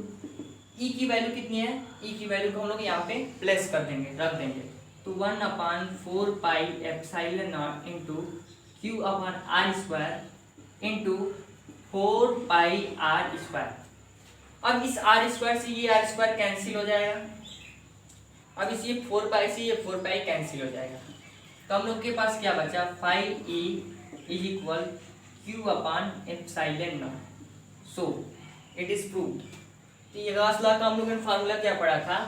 ई की वैल्यू कितनी है, ई की वैल्यू को हम लोग यहाँ पे प्लेस कर देंगे, रख देंगे। तो 1/4 pi epsilon naught into Q upon r square into 4 pi r square. अब इस आर स्क्वायर से ये आर स्क्वायर कैंसिल हो जाएगा, अब इस ये 4 पाई से ये 4 पाई कैंसिल हो जाएगा, तो हम लोग के पास क्या बचा phi E is equal Q upon epsilon naught. So it is proved. तो ये गॉस लॉ का हम लोगों ने फार्मूला क्या पढ़ा था,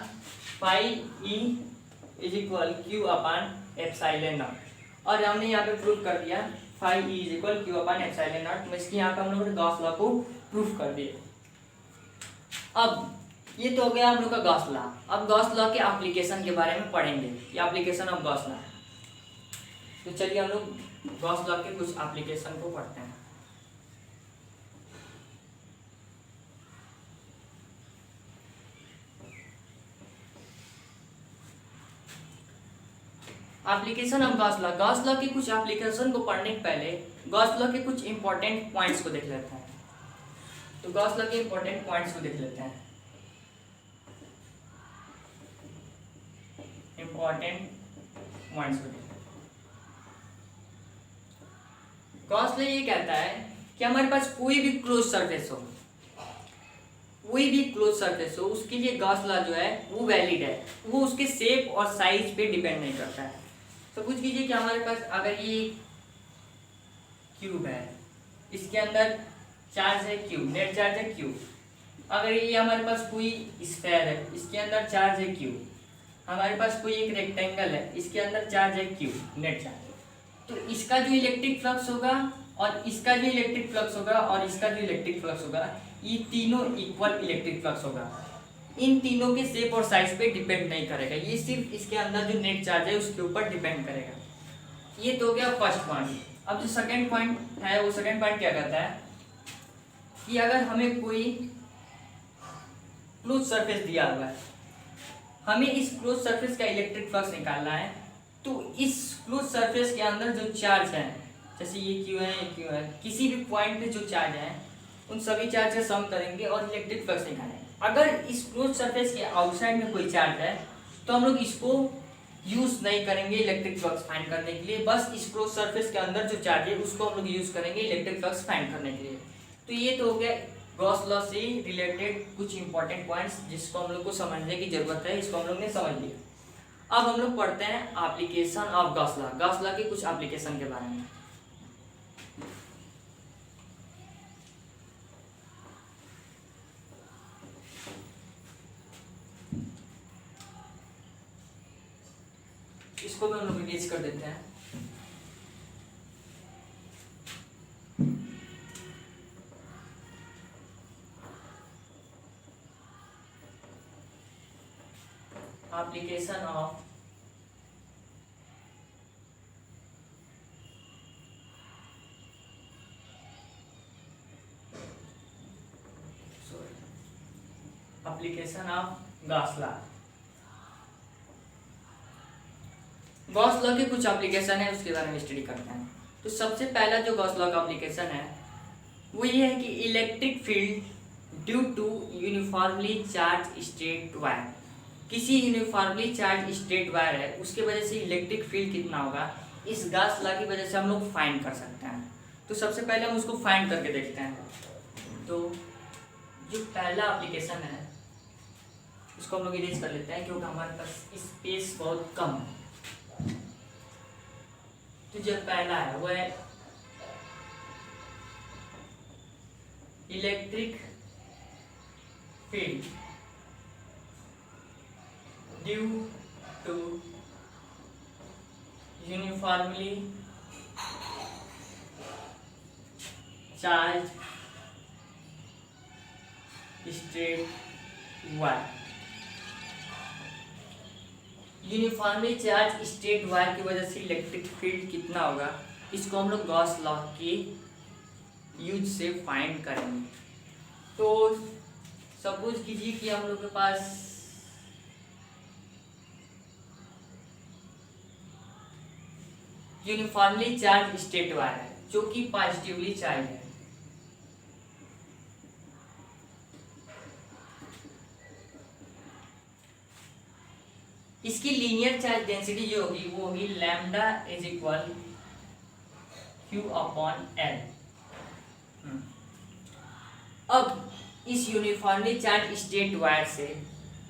phi E is equal Q upon epsilon naught, और हमने यहाँ पे प्रूव कर दिया phi E is equal Q upon epsilon naught. इसकी यहाँ पे हम लोगों ने गॉस लॉ को प्रूफ कर दिया। अब ये तो हो गया हम लोग का गॉस लॉ। अब गॉस लॉ के एप्लीकेशन के बारे में पढ़ेंगे, ये एप्लीकेशन ऑफ गॉस लॉ। तो चलिए हम लोग गॉस लॉ के कुछ एप्लीकेशन को पढ़ते हैं। Application of Gauss law. Gauss law के कुछ एप्लीकेशन को पढ़ने के पहले गॉस लॉ के कुछ इंपॉर्टेंट पॉइंट्स को देख लेते हैं। तो गॉस लॉ के इंपॉर्टेंट पॉइंट्स को देख लेते हैं। इंपॉर्टेंट पॉइंट्स को गॉस लॉ ये कहता है कि हमारे पास कोई भी क्लोज सरफेस हो, कोई भी क्लोज सरफेस हो, उसके लिए गॉस लॉ जो है वो वैलिड है, वो उसके शेप और साइज पे डिपेंड नहीं करता है। तो कुछ कीजिए कि हमारे पास अगर ये क्यूब है, इसके अंदर चार्ज है क्यू, नेट चार्ज है क्यू। अगर ये हमारे पास कोई स्फेयर है, इसके अंदर चार्ज है क्यू। हमारे पास कोई एक रेक्टेंगल है, इसके अंदर चार्ज है क्यू, नेट चार्ज। तो इसका जो इलेक्ट्रिक फ्लक्स होगा और इसका जो इलेक्ट्रिक फ्लक्स होगा और इसका जो इलेक्ट्रिक फ्लक्स होगा, ये तीनों इक्वल इलेक्ट्रिक फ्लक्स होगा। इन तीनों के शेप और साइज पे डिपेंड नहीं करेगा, ये सिर्फ इसके अंदर जो नेट चार्ज है उसके ऊपर डिपेंड करेगा। ये तो हो गया फर्स्ट पॉइंट। अब जो सेकंड पॉइंट है, वो सेकंड पॉइंट क्या कहता है कि अगर हमें कोई क्लोज सरफेस दिया हुआ है, हमें इस क्लोज सरफेस का इलेक्ट्रिक फ्लक्स निकालना है, तो इस क्लोज सरफेस के अंदर जो चार्ज है, जैसे ये क्यू है, ये क्यू है, किसी भी पॉइंट पे जो चार्ज है उन सभी चार्ज का सम करेंगे और इलेक्ट्रिक फ्लक्स निकालेंगे। अगर इस क्लोज सरफेस के आउटसाइड में कोई चार्ज है तो हम लोग इसको यूज नहीं करेंगे इलेक्ट्रिक फ्लक्स फाइंड करने के लिए, बस इस क्लोज सरफेस के अंदर जो चार्ज है उसको हम लोग यूज करेंगे इलेक्ट्रिक फ्लक्स फाइंड करने के लिए। तो ये तो हो गया गॉस लॉ से रिलेटेड कुछ इंपॉर्टेंट पॉइंट्स जिसको हम लोग को समझने की जरूरत है, इसको हम लोग ने समझ लिया। अब हम लोग पढ़ते हैं application of Gauss law, Gauss law के कुछ एप्लीकेशन के बारे में। देते हैं। Application of application of Gauss law. Gauss law के कुछ एप्लीकेशन है, उसके बारे में स्टडी करते हैं। तो सबसे पहला जो गॉस लॉ का एप्लीकेशन है वो ये है कि electric field due to uniformly charge straight wire, किसी यूनिफॉर्मली चार्ज स्ट्रेट वायर है उसके वजह से इलेक्ट्रिक फील्ड कितना होगा, इस गॉस लॉ की वजह से हम लोग फाइंड कर सकते हैं। तो सबसे पहले हम उसको फाइंड करके देखते हैं। तो जो पहला एप्लीकेशन है इसको हम लोग इरेज कर लेते हैं क्योंकि हमारे पास स्पेस बहुत कम है। तो जो पहला है वो है electric field due to uniformly charge straight wire. Uniformly charge straight wire की वजह से इलेक्ट्रिक फील्ड कितना होगा, इसको हम लोग गॉस लॉ के यूज से फाइंड करेंगे। तो सपोज कीजिए कि हम लोग के पास यूनिफॉर्मली चार्ज स्ट्रेट वायर है जो कि पॉजिटिवली चार्ज है। इसकी लीनियर चार्ज डेंसिटी जो होगी वो होगी lambda is equal Q upon L. अब इस यूनिफॉर्मली चार्ज स्ट्रेट वायर से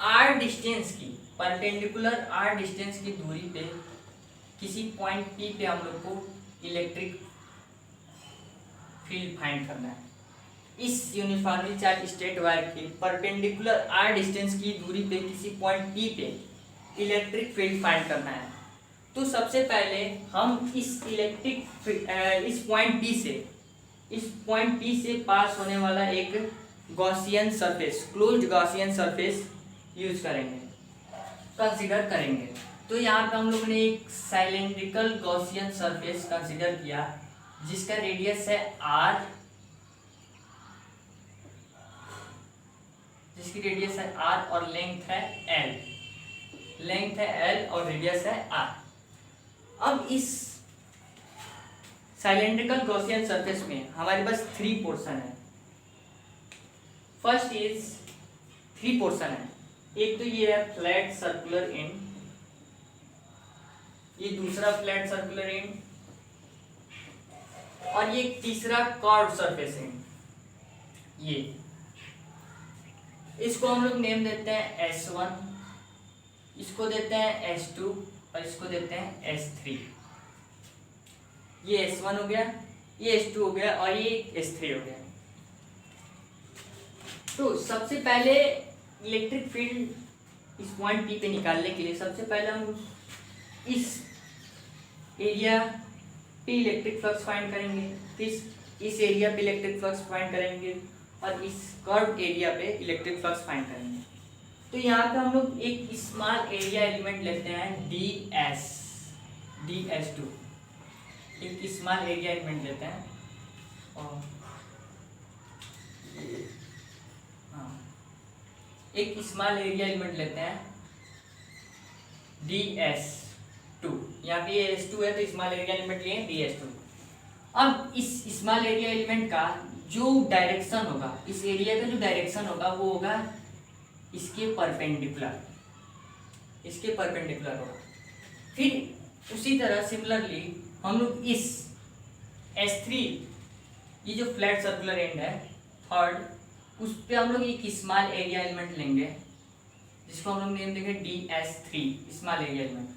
आर डिस्टेंस की परपेंडिकुलर आर डिस्टेंस की दूरी पे किसी पॉइंट पी पे हम लोग को इलेक्ट्रिक फील्ड फाइंड करना है। इस यूनिफॉर्मली चार्ज स्ट्रेट वायर के परपेंडिकुलर आर डिस्टेंस की दूरी पे किसी पॉइंट पी पे इलेक्ट्रिक फील्ड फाइंड करना है। तो सबसे पहले हम इस पॉइंट पी से पास होने वाला एक Gaussian surface, closed Gaussian surface use करेंगे, कंसीडर करेंगे। तो यहाँ पे हम लोग ने एक साइलेंड्रिकल गॉसियन सरफेस कंसीडर किया जिसका रेडियस है r, जिसकी रेडियस है r और लेंथ है l और रेडियस है r। अब इस साइलेंड्रिकल गॉसियन सरफेस में हमारे पास 3 पोर्शन है। फर्स्ट इज 3 पोर्शन है, एक तो ये है फ्लैट सर्कुलर एंड, ये दूसरा फ्लैट सर्कुलर एंड और ये तीसरा कर्व सरफेस एंड। ये इसको हम लोग नेम देते हैं S1, इसको देते हैं S2 और इसको देते हैं S3। ये S1 हो गया, ये S2 हो गया और ये S3 हो गया। तो सबसे पहले इलेक्ट्रिक फील्ड इस पॉइंट P पे निकालने के लिए सबसे पहले हम इस एरिया पे इलेक्ट्रिक फ्लक्स फाइंड करेंगे, फिर इस एरिया पे इलेक्ट्रिक फ्लक्स फाइंड करेंगे और इस कर्व एरिया पे इलेक्ट्रिक फ्लक्स फाइंड करेंगे। तो यहाँ पे हम लोग एक स्मॉल एरिया एलिमेंट लेते हैं DS2, एक स्मॉल एरिया एलिमेंट लेते हैं और एक स्मॉल एरिया एलिमेंट लेते हैं DS2। यहाँ पे S2 है तो स्मॉल एरिया एलिमेंट लिए DS2। अब इस स्मॉल एरिया एलिमेंट का जो डायरेक्शन होगा, इस एरिया का जो डायरेक्शन होगा वो होगा इसके परपेंडिकुलर होगा। फिर उसी तरह सिमिलरली हम लोग इस S3, ये जो फ्लैट सर्कुलर एंड है थर्ड, उस पे हम लोग एक स्मॉल एरिया एलिमेंट लेंगे जिसको हम लोग नेम देंगे DS3, स्मॉल एरिया एलिमेंट।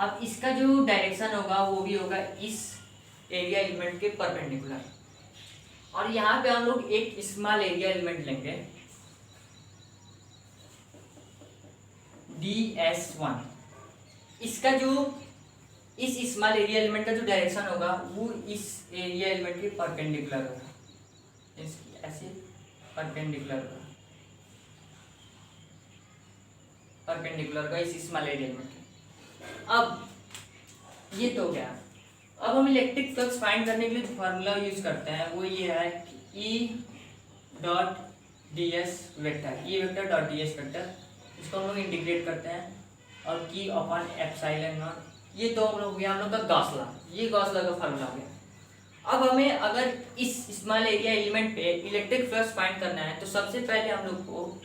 अब इसका जो डायरेक्शन होगा वो भी होगा इस एरिया एलिमेंट के परपेंडिकुलर। और यहाँ पे हम लोग एक स्मॉल एरिया एलिमेंट लेंगे DS1, इसका जो इस स्मॉल एरिया एलिमेंट का जो डायरेक्शन होगा वो इस एरिया एलिमेंट के परपेंडिकुलर होगा, ऐसे परपेंडिकुलर होगा, परपेंडिकुलर का इस स्मॉल एरिया एलिमेंट। अब ये तो क्या, अब हम इलेक्ट्रिक फ्लक्स फाइंड करने के लिए जो फार्मूला यूज करते हैं वो ये है E dot D S vector, ई vector dot D S vector, इसको हम लोग इंटीग्रेट करते हैं और की अपॉन एप्सिलॉन नॉट, ये तो हम लोग हो गया हम लोग का गॉस लॉ, ये गॉस लॉ का फार्मूला हो गया। अब हमें अगर इस स्मॉल एरिया एलिमेंट पे इलेक्ट्रिक फ्लक्स फाइंड करना है तो सबसे पहले हम लोग को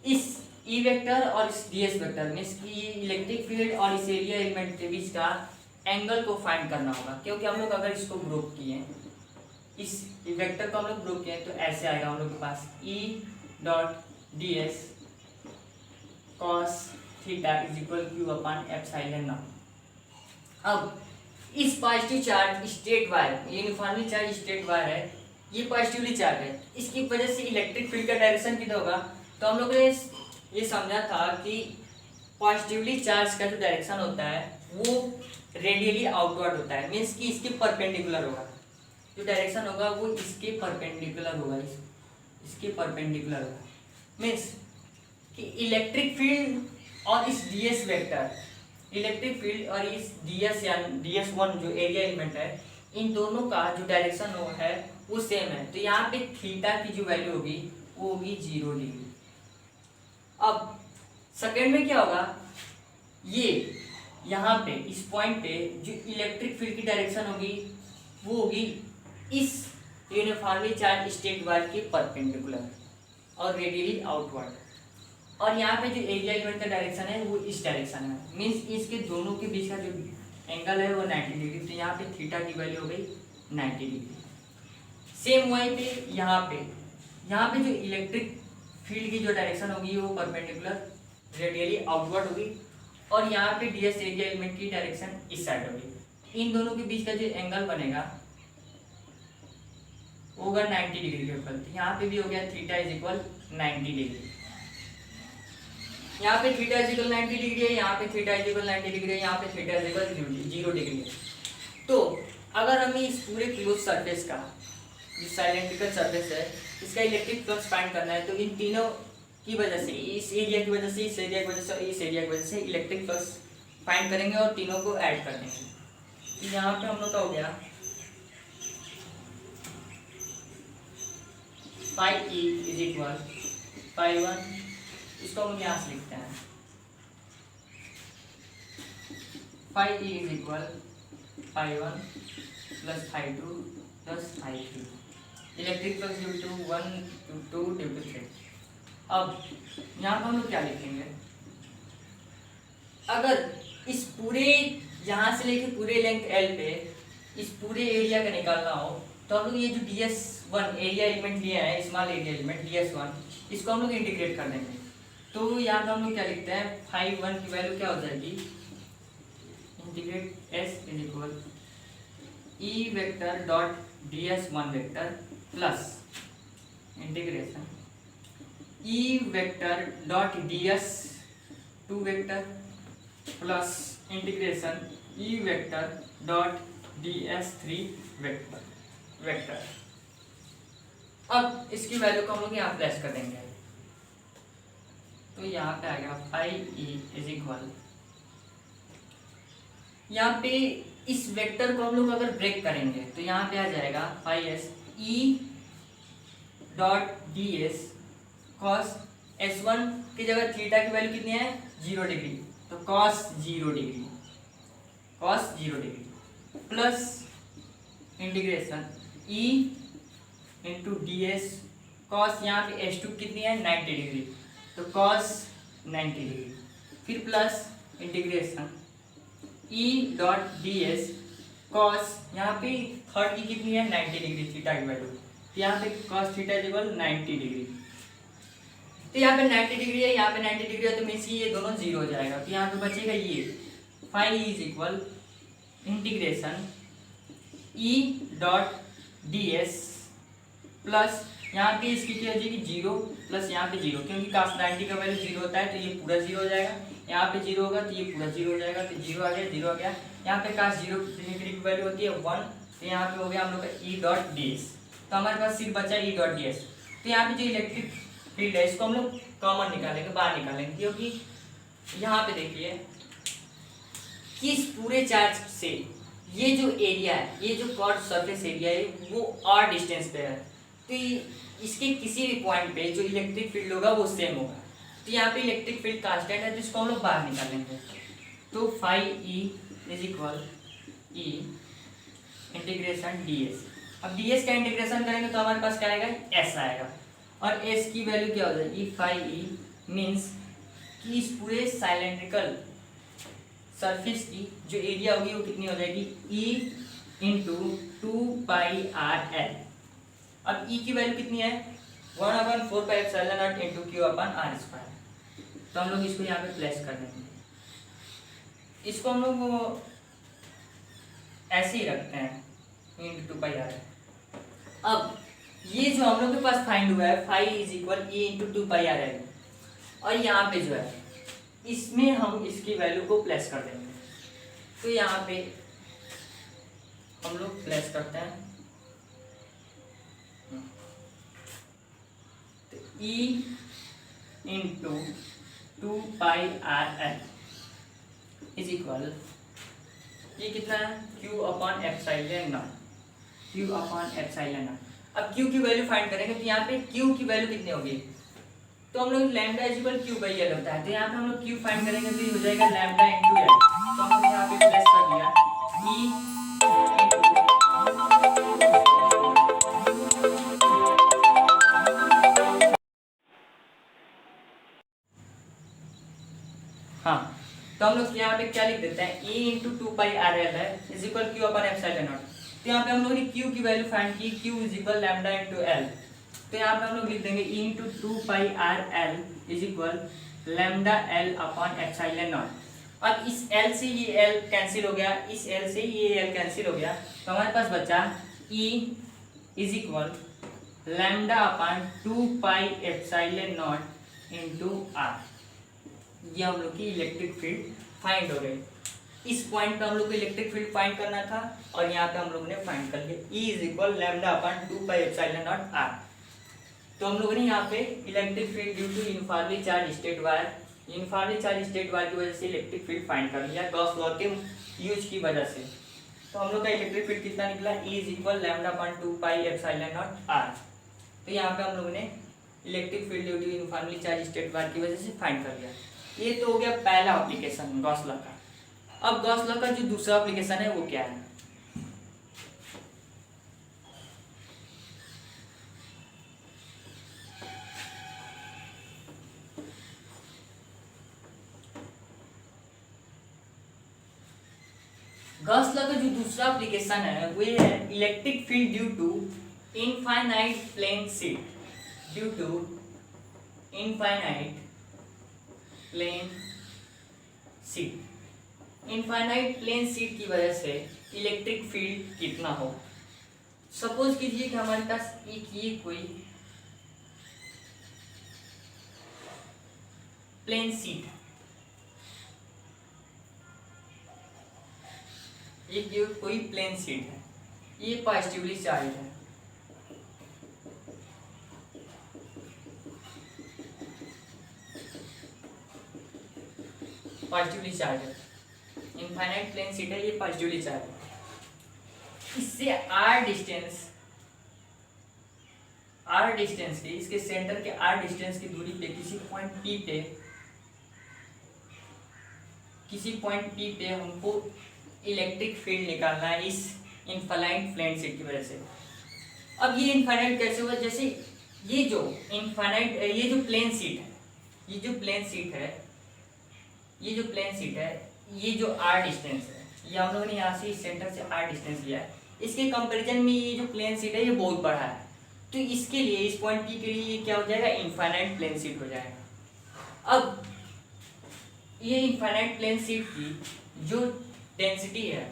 इस ई वेक्टर और इस डी एस वेक्टर मीन्स की इलेक्ट्रिक फील्ड और इस एरिया एलिमेंट के बीच का एंगल को फाइंड करना होगा, क्योंकि हम लोग अगर इसको ग्रुप किए, इस वेक्टर को हम लोग ग्रुप किए तो ऐसे आएगा हम लोग के पास E dot D S cos theta is equal Q upon epsilon naught. अब इस positive charge straight wire, uniformly charge straight wire है, ये पॉजिटिवली चार्ज है, इसकी वजह से इलेक्ट्रिक फील्ड का डायरेक्शन कितना होगा, तो हम लोग ने ये समझा था कि पॉजिटिवली चार्ज का जो डायरेक्शन होता है वो रेडियली आउटवर्ड होता है, मीन्स कि इसके परपेंडिकुलर होगा, जो डायरेक्शन होगा वो इसके परपेंडिकुलर होगा, इसके परपेंडिकुलर होगा, मीन्स कि इलेक्ट्रिक फील्ड और इस D S vector, electric field और इस डी एस या डी एस वन जो एरिया एलिमेंट है, इन दोनों का जो डायरेक्शन वो है वो सेम है, तो यहाँ पे थीटा की जो वैल्यू होगी वो होगी 0 डिग्री। अब सेकेंड में क्या होगा, ये यहाँ पे इस पॉइंट पे जो इलेक्ट्रिक फील्ड की डायरेक्शन होगी वो होगी इस यूनिफॉर्मली चार्ज स्टेट वायर के परपेंडिकुलर और रेडियली आउटवर्ड, और यहाँ पे जो एरिया एलिमेंट का डायरेक्शन है वो इस डायरेक्शन है, मीन्स इसके दोनों के बीच का जो एंगल है वो 90 डिग्री, तो यहाँ पे थीटा की वैल्यू हो गई 90 डिग्री। सेम वहीं पे यहाँ पे जो इलेक्ट्रिक फील्ड की जो डायरेक्शन होगी वो परपेंडिकुलर रेडियली आउटवर्ड होगी, और यहाँ पे डी एस एरिया एलिमेंट की डायरेक्शन इस साइड होगी, इन दोनों के बीच का जो एंगल बनेगा वो होगा 90 डिग्री के ऊपर, तो यहाँ पे भी हो गया थीटा इज इक्वल 90 डिग्री, यहाँ पे थीटा इज इक्वल 90 डिग्री है, यहाँ पे थीटा इज इक्वल 90 डिग्री है, यहाँ पे थीटा इज इक्वल 0 डिग्री है। तो अगर हमें इस पूरे क्लोज सरफेस का जो साइलेंड्रिकल सरफेस है इसका इलेक्ट्रिक फ्लक्स फाइंड करना है, तो इन तीनों की वजह से, इस एरिया की वजह से, इस एरिया की वजह से, इस एरिया की वजह से इलेक्ट्रिक फ्लक्स फाइंड करेंगे और तीनों को ऐड कर देंगे। तो यहाँ पे हम लोग का हो गया phi E is equal phi 1, इसको हम यहाँ से लिखते हैं phi E is equal phi 1 plus phi 2 plus phi 3, electric flux due to 1 to 2 due to 3। अब यहाँ पर हम लोग क्या लिखेंगे, अगर इस पूरे यहाँ से लेके पूरे लेंथ L पे इस पूरे एरिया का निकालना हो तो हम लोग ये जो DS1 एरिया एलिमेंट लिया है, स्मॉल एरिया एलिमेंट DS1, इसको हम लोग इंटीग्रेट कर देंगे। तो यहाँ पे हम लोग क्या लिखते हैं, फाई 1 की वैल्यू क्या हो जाएगी, integrate S is equal E vector dot DS1 vector plus integration E vector dot DS2 vector plus integration E vector dot DS3 vector. अब इसकी वैल्यू को हम लोग यहाँ प्लेस कर देंगे, तो यहाँ पे आएगा फाई E इज इक्वल, यहाँ पे इस वेक्टर को हम लोग अगर ब्रेक करेंगे तो यहाँ पे आ जाएगा phi S E dot DS cos S1 की जगह थीटा की वैल्यू कितनी है 0 डिग्री, तो cos 0 degree plus integration E into DS cos, यहाँ पे S2 कितनी है 90 डिग्री, तो कॉस 90 डिग्री, फिर plus integration E dot DS cos, यहाँ पे थर्ड की कितनी है 90 डिग्री थीटा की वैल्यू, तो यहाँ पे cos theta is equal 90 degree, तो यहाँ पे 90 डिग्री है, यहाँ पे 90 डिग्री है, तो मीन्स ये दोनों 0 हो जाएगा, तो यहाँ पे बचेगा ये phi is equal integration E dot DS plus यहाँ पे इसकी क्या हो जाएगी 0 प्लस यहाँ पे 0, क्योंकि cos 90 का वैल्यू 0 होता है तो ये पूरा 0 हो जाएगा, यहाँ पे 0 होगा तो ये पूरा 0 हो जाएगा, तो 0 आ गया 0 आ गया, यहाँ पे cos 0 डिग्री की वैल्यू होती है 1, तो यहाँ पे हो गया हम लोग का E डॉट डी एस। तो हमारे पास सिर्फ बचा E डॉट डी एस। तो यहाँ पे जो इलेक्ट्रिक फील्ड है इसको हम लोग कॉमन निकालेंगे, बाहर निकालेंगे, क्योंकि यहाँ पे देखिए कि इस पूरे चार्ज से ये जो एरिया है, ये जो कर्व सरफेस एरिया है वो r डिस्टेंस पे है, तो इसके किसी भी पॉइंट पे जो इलेक्ट्रिक फील्ड होगा वो सेम होगा। तो यहाँ पे इलेक्ट्रिक फील्ड कांस्टेंट है, जिसको हम लोग बाहर निकालेंगे। तो phi E is equal E integration D S. अब डी एस का इंटीग्रेशन करेंगे तो हमारे पास क्या आएगा, एस आएगा, और एस की वैल्यू क्या हो जाएगी, फाई ई मीन्स कि इस पूरे साइलेंड्रिकल सरफेस की जो एरिया होगी वो कितनी हो जाएगी, ई इंटू 2πr_l। अब ई की वैल्यू कितनी है, 1/4πε0 इंटू Q/r²। तो हम लोग इसको यहाँ पे प्लेस कर देंगे, इसको हम लोग ऐसे ही रखते हैं इंटू 2πr। अब ये जो हम लोग के पास फाइंड हुआ है phi is equal E into 2πr_l, और यहाँ पे जो है इसमें हम इसकी वैल्यू को प्लेस कर देंगे। तो यहाँ पे हम लोग प्लेस करते हैं, तो E into 2πr_l is equal, ये कितना है, Q/ε0। अब Q की वैल्यू फाइंड करेंगे तो यहाँ पे Q की वैल्यू कितनी होगी, तो हम लोग लैम्डा इज इक्वल Q/L होता है, तो यहाँ पे हम लोग Q फाइंड करेंगे तो ये हो जाएगा लैम्डा इंटू L। तो हम लोग यहाँ पे प्लस कर दिया E हाँ, तो हम लोग यहाँ पे क्या लिख देते हैं, E इंटू 2πr_l है इज इक्वल Q/ε0। तो यहाँ पे हम लोग ने Q की वैल्यू फाइंड की, Q is equal lambda into L। तो यहाँ पे हम लोग लिख देंगे E into 2πr_l is equal lambda L/ε0। अब इस L से ये L कैंसिल हो गया, इस L से ये L कैंसिल हो गया, तो हमारे पास बचा E is equal λ/2πε0 into r। ये हम लोग की इलेक्ट्रिक फील्ड फाइंड हो गई। इस पॉइंट पे हम लोग को इलेक्ट्रिक फील्ड फाइंड करना था, और यहाँ पे हम लोग ने फाइंड कर लिया E इज इक्वल λ/2πε0 r। तो हम लोगों ने यहाँ पे electric field due to uniformly charge straight wire, uniformly charge straight wire की वजह से इलेक्ट्रिक फील्ड फाइंड कर लिया गॉस लॉ के यूज की वजह से। तो हम लोग का इलेक्ट्रिक फील्ड कितना निकला, E इज इक्वल λ/2πε0 r। तो यहाँ पे हम लोगों ने electric field due to uniformly charge straight wire की वजह से फाइंड कर लिया। ये तो हो गया पहला एप्लीकेशन गॉस लॉ का। अब गॉस लॉ का जो दूसरा एप्लीकेशन है वो क्या है, गॉस लॉ का जो दूसरा एप्लीकेशन है वो है electric field due to infinite plane sheet. Due to infinite plane sheet, infinite plane sheet की वजह से इलेक्ट्रिक फील्ड कितना हो। सपोज कीजिए कि हमारे पास एक ये कोई प्लेन शीट है, ये कोई प्लेन शीट है, ये पॉजिटिवली चार्ज है, पॉजिटिवली चार्ज है, इनफाइनाइट प्लेन शीट है, ये पॉजिटिवली चार्ज है। इससे r डिस्टेंस के, इसके सेंटर के r डिस्टेंस की दूरी पे किसी पॉइंट P पे हमको इलेक्ट्रिक फील्ड निकालना है इस इनफाइनाइट प्लेन शीट की वजह से। अब ये इनफाइनाइट कैसे हुआ, जैसे ये जो प्लेन शीट है, ये जो प्लेन शीट है, ये जो r डिस्टेंस है, ये हम लोगों ने यहाँ से इस सेंटर से r डिस्टेंस लिया है, इसके कंपैरिजन में ये जो प्लेन शीट है ये बहुत बड़ा है, तो इसके लिए इस पॉइंट P के लिए ये क्या हो जाएगा, इनफाइनाइट प्लेन शीट हो जाएगा। अब ये इनफाइनाइट प्लेन शीट की जो डेंसिटी है,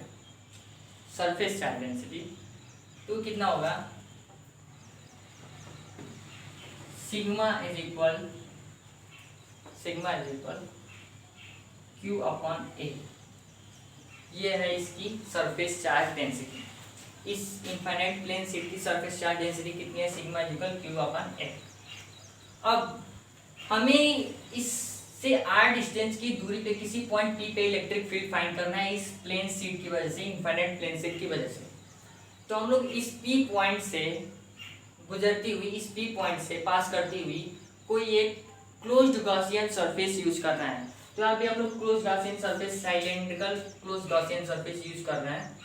सरफेस चार्ज डेंसिटी, तो कितना होगा, सिग्मा इज इक्वल Q/A। ये है इसकी सरफेस चार्ज डेंसिटी। इस इनफाइनाइट प्लेन शीट की सरफेस चार्ज डेंसिटी कितनी है, सिग्मा इक्वल Q/A। अब हमें इससे r डिस्टेंस की दूरी पे किसी पॉइंट P पे इलेक्ट्रिक फील्ड फाइंड करना है इस प्लेन शीट की वजह से, इनफाइनाइट प्लेन शीट की वजह से। तो हम लोग इस P पॉइंट से गुजरती हुई, इस P पॉइंट से पास करती हुई कोई एक क्लोज्ड गॉसियन सरफेस यूज करना है। तो यहाँ पे हम लोग closed Gaussian surface, cylindrical closed Gaussian surface use कर रहे हैं,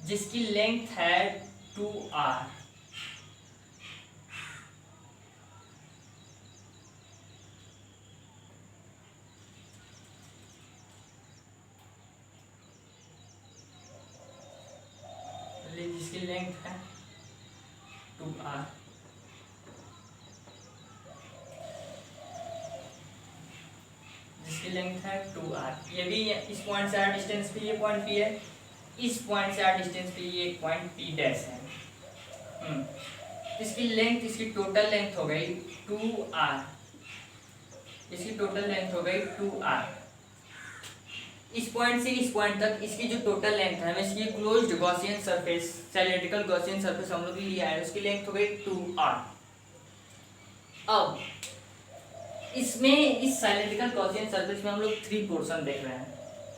जिसकी लेंथ है 2r। जिसकी लेंथ है 2r। जिसकी लेंथ है 2r। ये भी इस पॉइंट से r डिस्टेंस पे ये पॉइंट P है, इस पॉइंट से r डिस्टेंस पे ये एक पॉइंट P डैश है। इसकी लेंथ, इसकी टोटल लेंथ हो गई 2r। इसकी टोटल लेंथ हो गई 2r। इस पॉइंट से इस पॉइंट तक इसकी जो टोटल लेंथ है, हमें इसकी closed Gaussian surface, cylindrical Gaussian surface हम लोग लिया है, उसकी लेंथ हो गई 2r। अब इसमें इस सिलेंड्रिकल गॉसियन सरफेस में हम लोग 3 पोर्शन देख रहे हैं।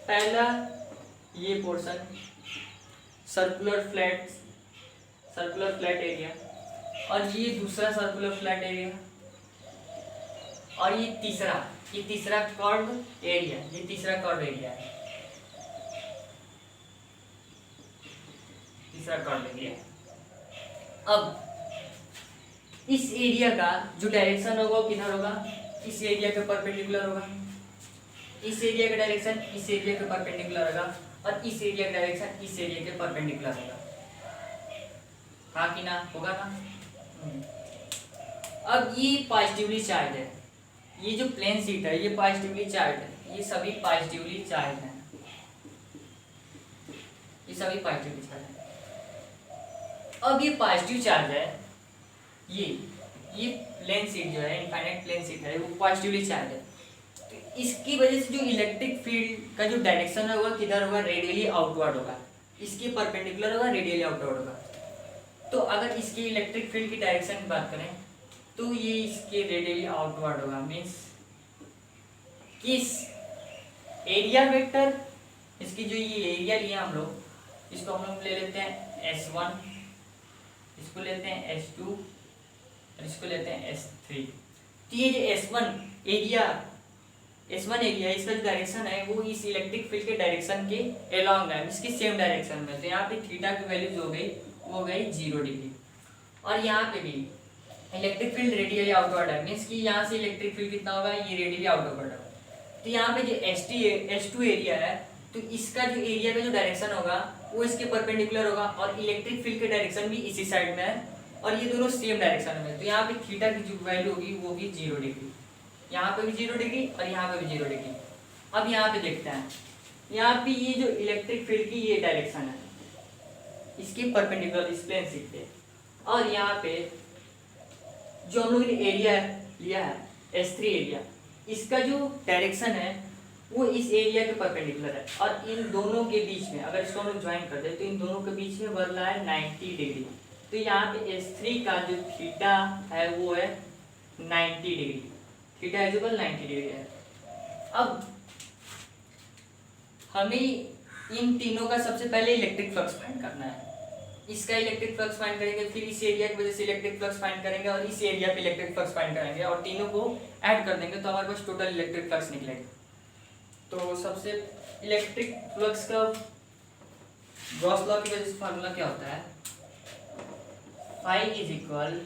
पहला ये पोर्शन सर्कुलर फ्लैट एरिया, और ये दूसरा सर्कुलर फ्लैट एरिया, और ये तीसरा कर्व एरिया, ये तीसरा कर्व एरिया है, तीसरा कर्व एरिया। अब इस एरिया का जो डायरेक्शन होगा वो किधर होगा, इस एरिया के परपेंडिकुलर होगा। इस एरिया का डायरेक्शन इस एरिया के परपेंडिकुलर होगा, और इस एरिया का डायरेक्शन इस एरिया के परपेंडिकुलर होगा। हाँ कि ना, होगा ना। अब ये पॉजिटिवली चार्ज है, ये जो प्लेन शीट है ये पॉजिटिवली चार्ज है, ये सभी पॉजिटिवली चार्ज हैं, ये सभी पॉजिटिवली चार्ज है। अब ये पॉजिटिव चार्ज है, ये प्लेन शीट जो है, इनफाइनाइट प्लेन शीट है, वो पॉजिटिवली चार्ज है। तो इसकी वजह से जो इलेक्ट्रिक फील्ड का जो डायरेक्शन है वो किधर होगा, रेडियली आउटवर्ड होगा, इसके परपेंडिकुलर होगा, रेडियली आउटवर्ड होगा। तो अगर इसकी इलेक्ट्रिक फील्ड की डायरेक्शन की बात करें तो ये इसके रेडियली आउटवर्ड होगा। मीन्स किस एरिया वेक्टर, इसकी जो ये एरिया लिया हम लोग, इसको हम लोग ले लेते हैं S1, इसको लेते हैं S2, और इसको लेते हैं S3। तो ये जो S1 एरिया, इसका जो डायरेक्शन है वो इस इलेक्ट्रिक फील्ड के डायरेक्शन के अलोंग है, इसकी सेम डायरेक्शन में। तो यहाँ पे थीटा की वैल्यूज हो गई, वो हो गई 0 डिग्री। और यहाँ पे भी इलेक्ट्रिक फील्ड रेडियली आउटवर्ड है, मीन्स कि यहाँ से इलेक्ट्रिक फील्ड कितना होगा, ये रेडियली आउटवर्ड होगा। तो यहाँ पे जो S2 एरिया है, तो इसका जो एरिया का जो डायरेक्शन होगा वो इसके परपेंडिकुलर होगा, और इलेक्ट्रिक फील्ड के डायरेक्शन भी इसी साइड में है, और ये दोनों सेम डायरेक्शन में। तो यहाँ पे थीटा की जो वैल्यू होगी वो होगी 0 डिग्री, यहाँ पे भी 0 डिग्री और यहाँ पे भी 0 डिग्री। अब यहाँ पे देखते हैं, यहाँ पे ये जो इलेक्ट्रिक फील्ड की ये डायरेक्शन है, इसके परपेंडिकुलर इस प्लेन शीट पे, और यहाँ पे जो हम लोग ने एरिया लिया है S3 एरिया, इसका जो डायरेक्शन है वो इस एरिया के परपेंडिकुलर है, और इन दोनों के बीच में अगर इसको हम लोग ज्वाइन कर दे तो इन दोनों के बीच में बन रहा है 90 डिग्री। तो यहाँ पे S3 का जो थीटा है वो है 90 डिग्री, थीटा इक्वल 90 डिग्री है। अब हमें इन तीनों का सबसे पहले इलेक्ट्रिक फ्लक्स फाइंड करना है। इसका इलेक्ट्रिक फ्लक्स फाइंड करेंगे, फिर इस एरिया की वजह से इलेक्ट्रिक फ्लक्स फाइंड करेंगे, और इस एरिया पे इलेक्ट्रिक फ्लक्स फाइंड करेंगे, और तीनों को ऐड कर देंगे तो हमारे पास टोटल इलेक्ट्रिक फ्लक्स निकलेगा। तो सबसे इलेक्ट्रिक फ्लक्स का गॉस लॉ की वजह से फार्मूला क्या होता है, phi is equal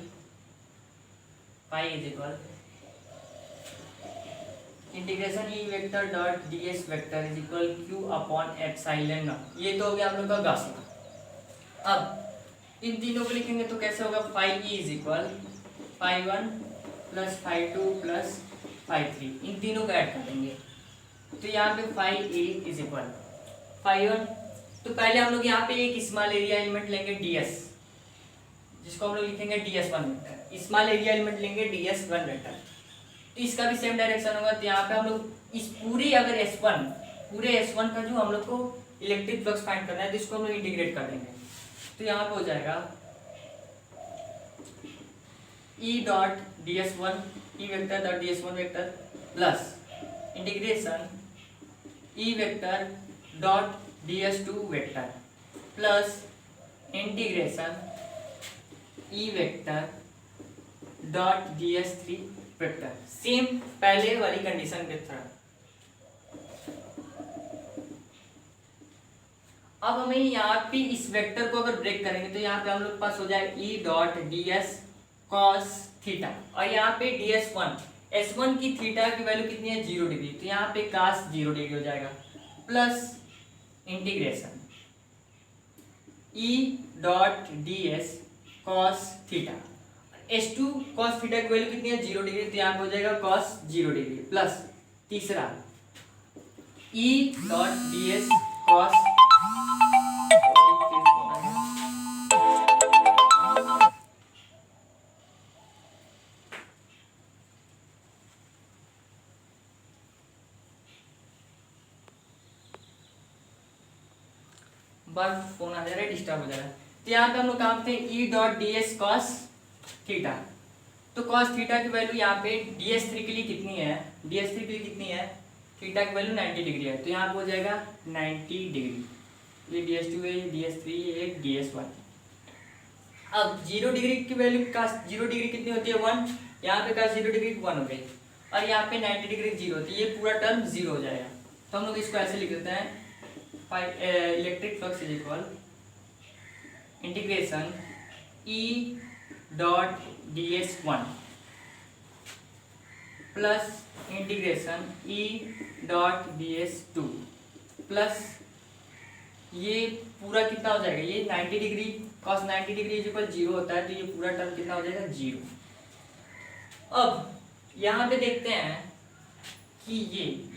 integration E vector dot ds vector is equal Q/एप्सिलॉन नॉट। ये तो हो गया आप लोग का गॉस लॉ। अब इन तीनों को लिखेंगे तो कैसे होगा, phi E is equal φ1 plus φ2 plus φ3, इन तीनों को ऐड कर देंगे। तो यहाँ पे फाई ए इज इक्वल φ1, तो पहले हम लोग यहाँ पे एक स्मॉल एरिया एलिमेंट लेंगे ds, जिसको हम लोग लिखेंगे ds1 vector. Small area element लेंगे ds1 वेक्टर, तो इसका भी सेम डायरेक्शन होगा। तो यहाँ पे हम लोग इस पूरी अगर S1 पूरे S1 का जो हम लोग को इलेक्ट्रिक फ्लक्स फाइंड करना है, तो इसको हम लोग इंटीग्रेट कर देंगे। तो यहाँ पे हो जाएगा E dot ds1 E vector dot ds1 vector plus integration E vector dot ds2 vector plus integration E vector dot ds3 vector, same पहले वाली कंडीशन के तरह। अब हमें यहाँ पे इस वेक्टर को अगर ब्रेक करेंगे तो यहाँ पे हम लोग के पास हो जाएगा E dot ds cos theta, और यहाँ पे ds1 S1 की थीटा की वैल्यू कितनी है 0 डिग्री, तो यहाँ पे cos 0 डिग्री हो जाएगा plus integration E dot ds cos theta, S2 cos theta की वैल्यू कितनी है 0 डिग्री, तो यहाँ पे हो जाएगा cos 0 डिग्री प्लस तीसरा E डॉट ds cos बार फोन आ जा रहा है, डिस्टर्ब हो जा रहा है। तो यहाँ पे हम लोग काम करते हैं E dot ds cos theta, तो cos थीटा की वैल्यू यहाँ पे ds3 के लिए कितनी है, ds3 के लिए कितनी है, थीटा की वैल्यू 90 डिग्री है, तो यहाँ पे हो जाएगा 90 डिग्री। ये ds2 है, ये ds3 है, ds1। अब 0 डिग्री की वैल्यू cos 0 डिग्री कितनी होती है 1, यहाँ पे cos 0 डिग्री 1 हो गई, और यहाँ पे 90 डिग्री 0 होती है, ये पूरा टर्म 0 हो जाएगा। तो हम लोग इसको ऐसे लिख देते हैं, electric flux is equal integration E dot ds1 plus integration E dot ds2 plus ये पूरा कितना हो जाएगा, ये 90 degree cos 90 degree is equal 0 होता है, तो ये पूरा टर्म कितना हो जाएगा 0। अब यहाँ पे देखते हैं कि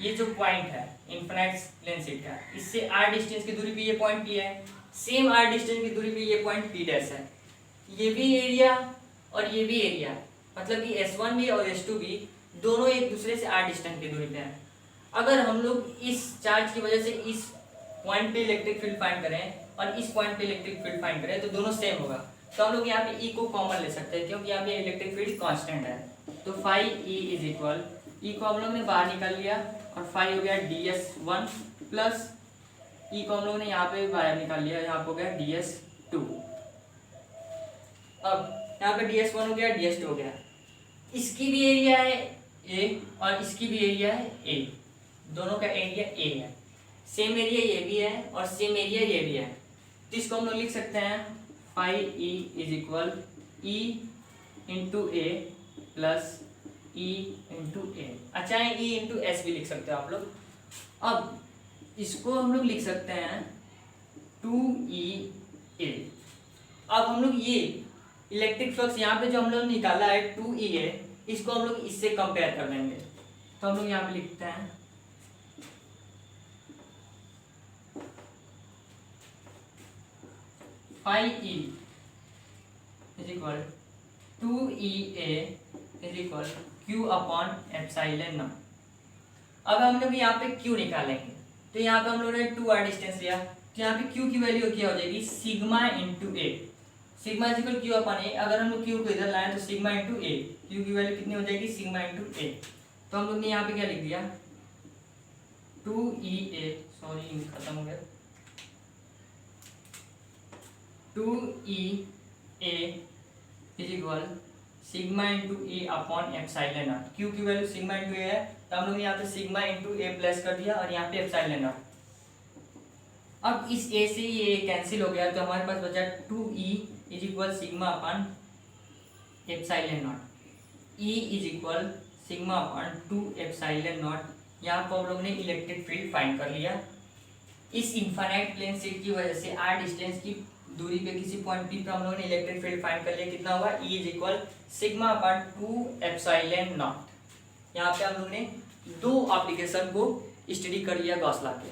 ये जो पॉइंट है इनफिनिट प्लेन शीट का, इससे r डिस्टेंस की दूरी पे ये पॉइंट P है, सेम r डिस्टेंस की दूरी पे ये पॉइंट P डैश है, ये भी एरिया और ये भी एरिया, मतलब कि S1 भी और S2 भी दोनों एक दूसरे से r डिस्टेंस की दूरी पे हैं। अगर हम लोग इस चार्ज की वजह से इस पॉइंट पे इलेक्ट्रिक फील्ड फाइंड करें और इस पॉइंट पे इलेक्ट्रिक फील्ड फाइंड करें तो दोनों सेम होगा, तो हम लोग यहाँ पे E को कॉमन ले सकते हैं क्योंकि यहाँ पे इलेक्ट्रिक फील्ड कांस्टेंट है। तो phi E is equal, E को हम लोग ने बाहर निकाल लिया और फाई हो गया ds1 प्लस E को हम लोग ने यहाँ पे बाहर निकाल लिया, यहाँ पे हो गया ds2। अब यहाँ पे ds1 हो गया, ds2 हो गया, इसकी भी एरिया है A और इसकी भी एरिया है A, दोनों का एरिया A है, सेम एरिया ये भी है और सेम एरिया ये भी है, तो इसको हम लोग लिख सकते हैं phi E is equal E into A plus E into A। अच्छा है, E इंटू S भी लिख सकते हो आप लोग। अब इसको हम लोग लिख सकते हैं 2EA। अब हम लोग ये इलेक्ट्रिक फ्लक्स यहाँ पे जो हम लोग निकाला है 2EA, इसको हम लोग इससे कंपेयर कर लेंगे, तो हम लोग यहाँ पे लिखते हैं phi E is equal 2EA is equal Q upon epsilon naught. अब हम लोग यहाँ पे Q निकालेंगे, तो यहाँ पे हम लोग ने 2r डिस्टेंस लिया, तो यहाँ पे Q की वैल्यू क्या हो जाएगी sigma into A, sigma is equal Q upon A. अगर हम लोग Q को इधर लाएं तो सिग्मा इंटू ए, Q की वैल्यू कितनी हो जाएगी सिग्मा इंटू ए, तो हम लोग ने यहाँ पे क्या लिख दिया 2EA, सॉरी खत्म हो गया, 2EA is equal sigma into A upon epsilon not. Q की वैल्यू सिग्मा इंटू ए है, तो हम लोग यहाँ पे सिग्मा इंटू ए प्लस कर दिया और यहाँ पे एप्सिलॉन नॉट। अब इस ए से ये कैंसिल हो गया, तो हमारे पास बचा 2E is equal sigma upon epsilon not. E is equal sigma upon 2 epsilon not. यहाँ पर हम लोग ने इलेक्ट्रिक फील्ड फाइंड कर लिया। इस इनफाइनाइट प्लेन शीट की वजह से r डिस्टेंस की दूरी पे किसी पॉइंट P पे हम लोगों ने इलेक्ट्रिक फील्ड फाइंड कर लिया, कितना होगा E is equal sigma upon 2 epsilon not. यहाँ पे हम लोग ने दो एप्लीकेशन को स्टडी कर लिया गॉस लॉ के।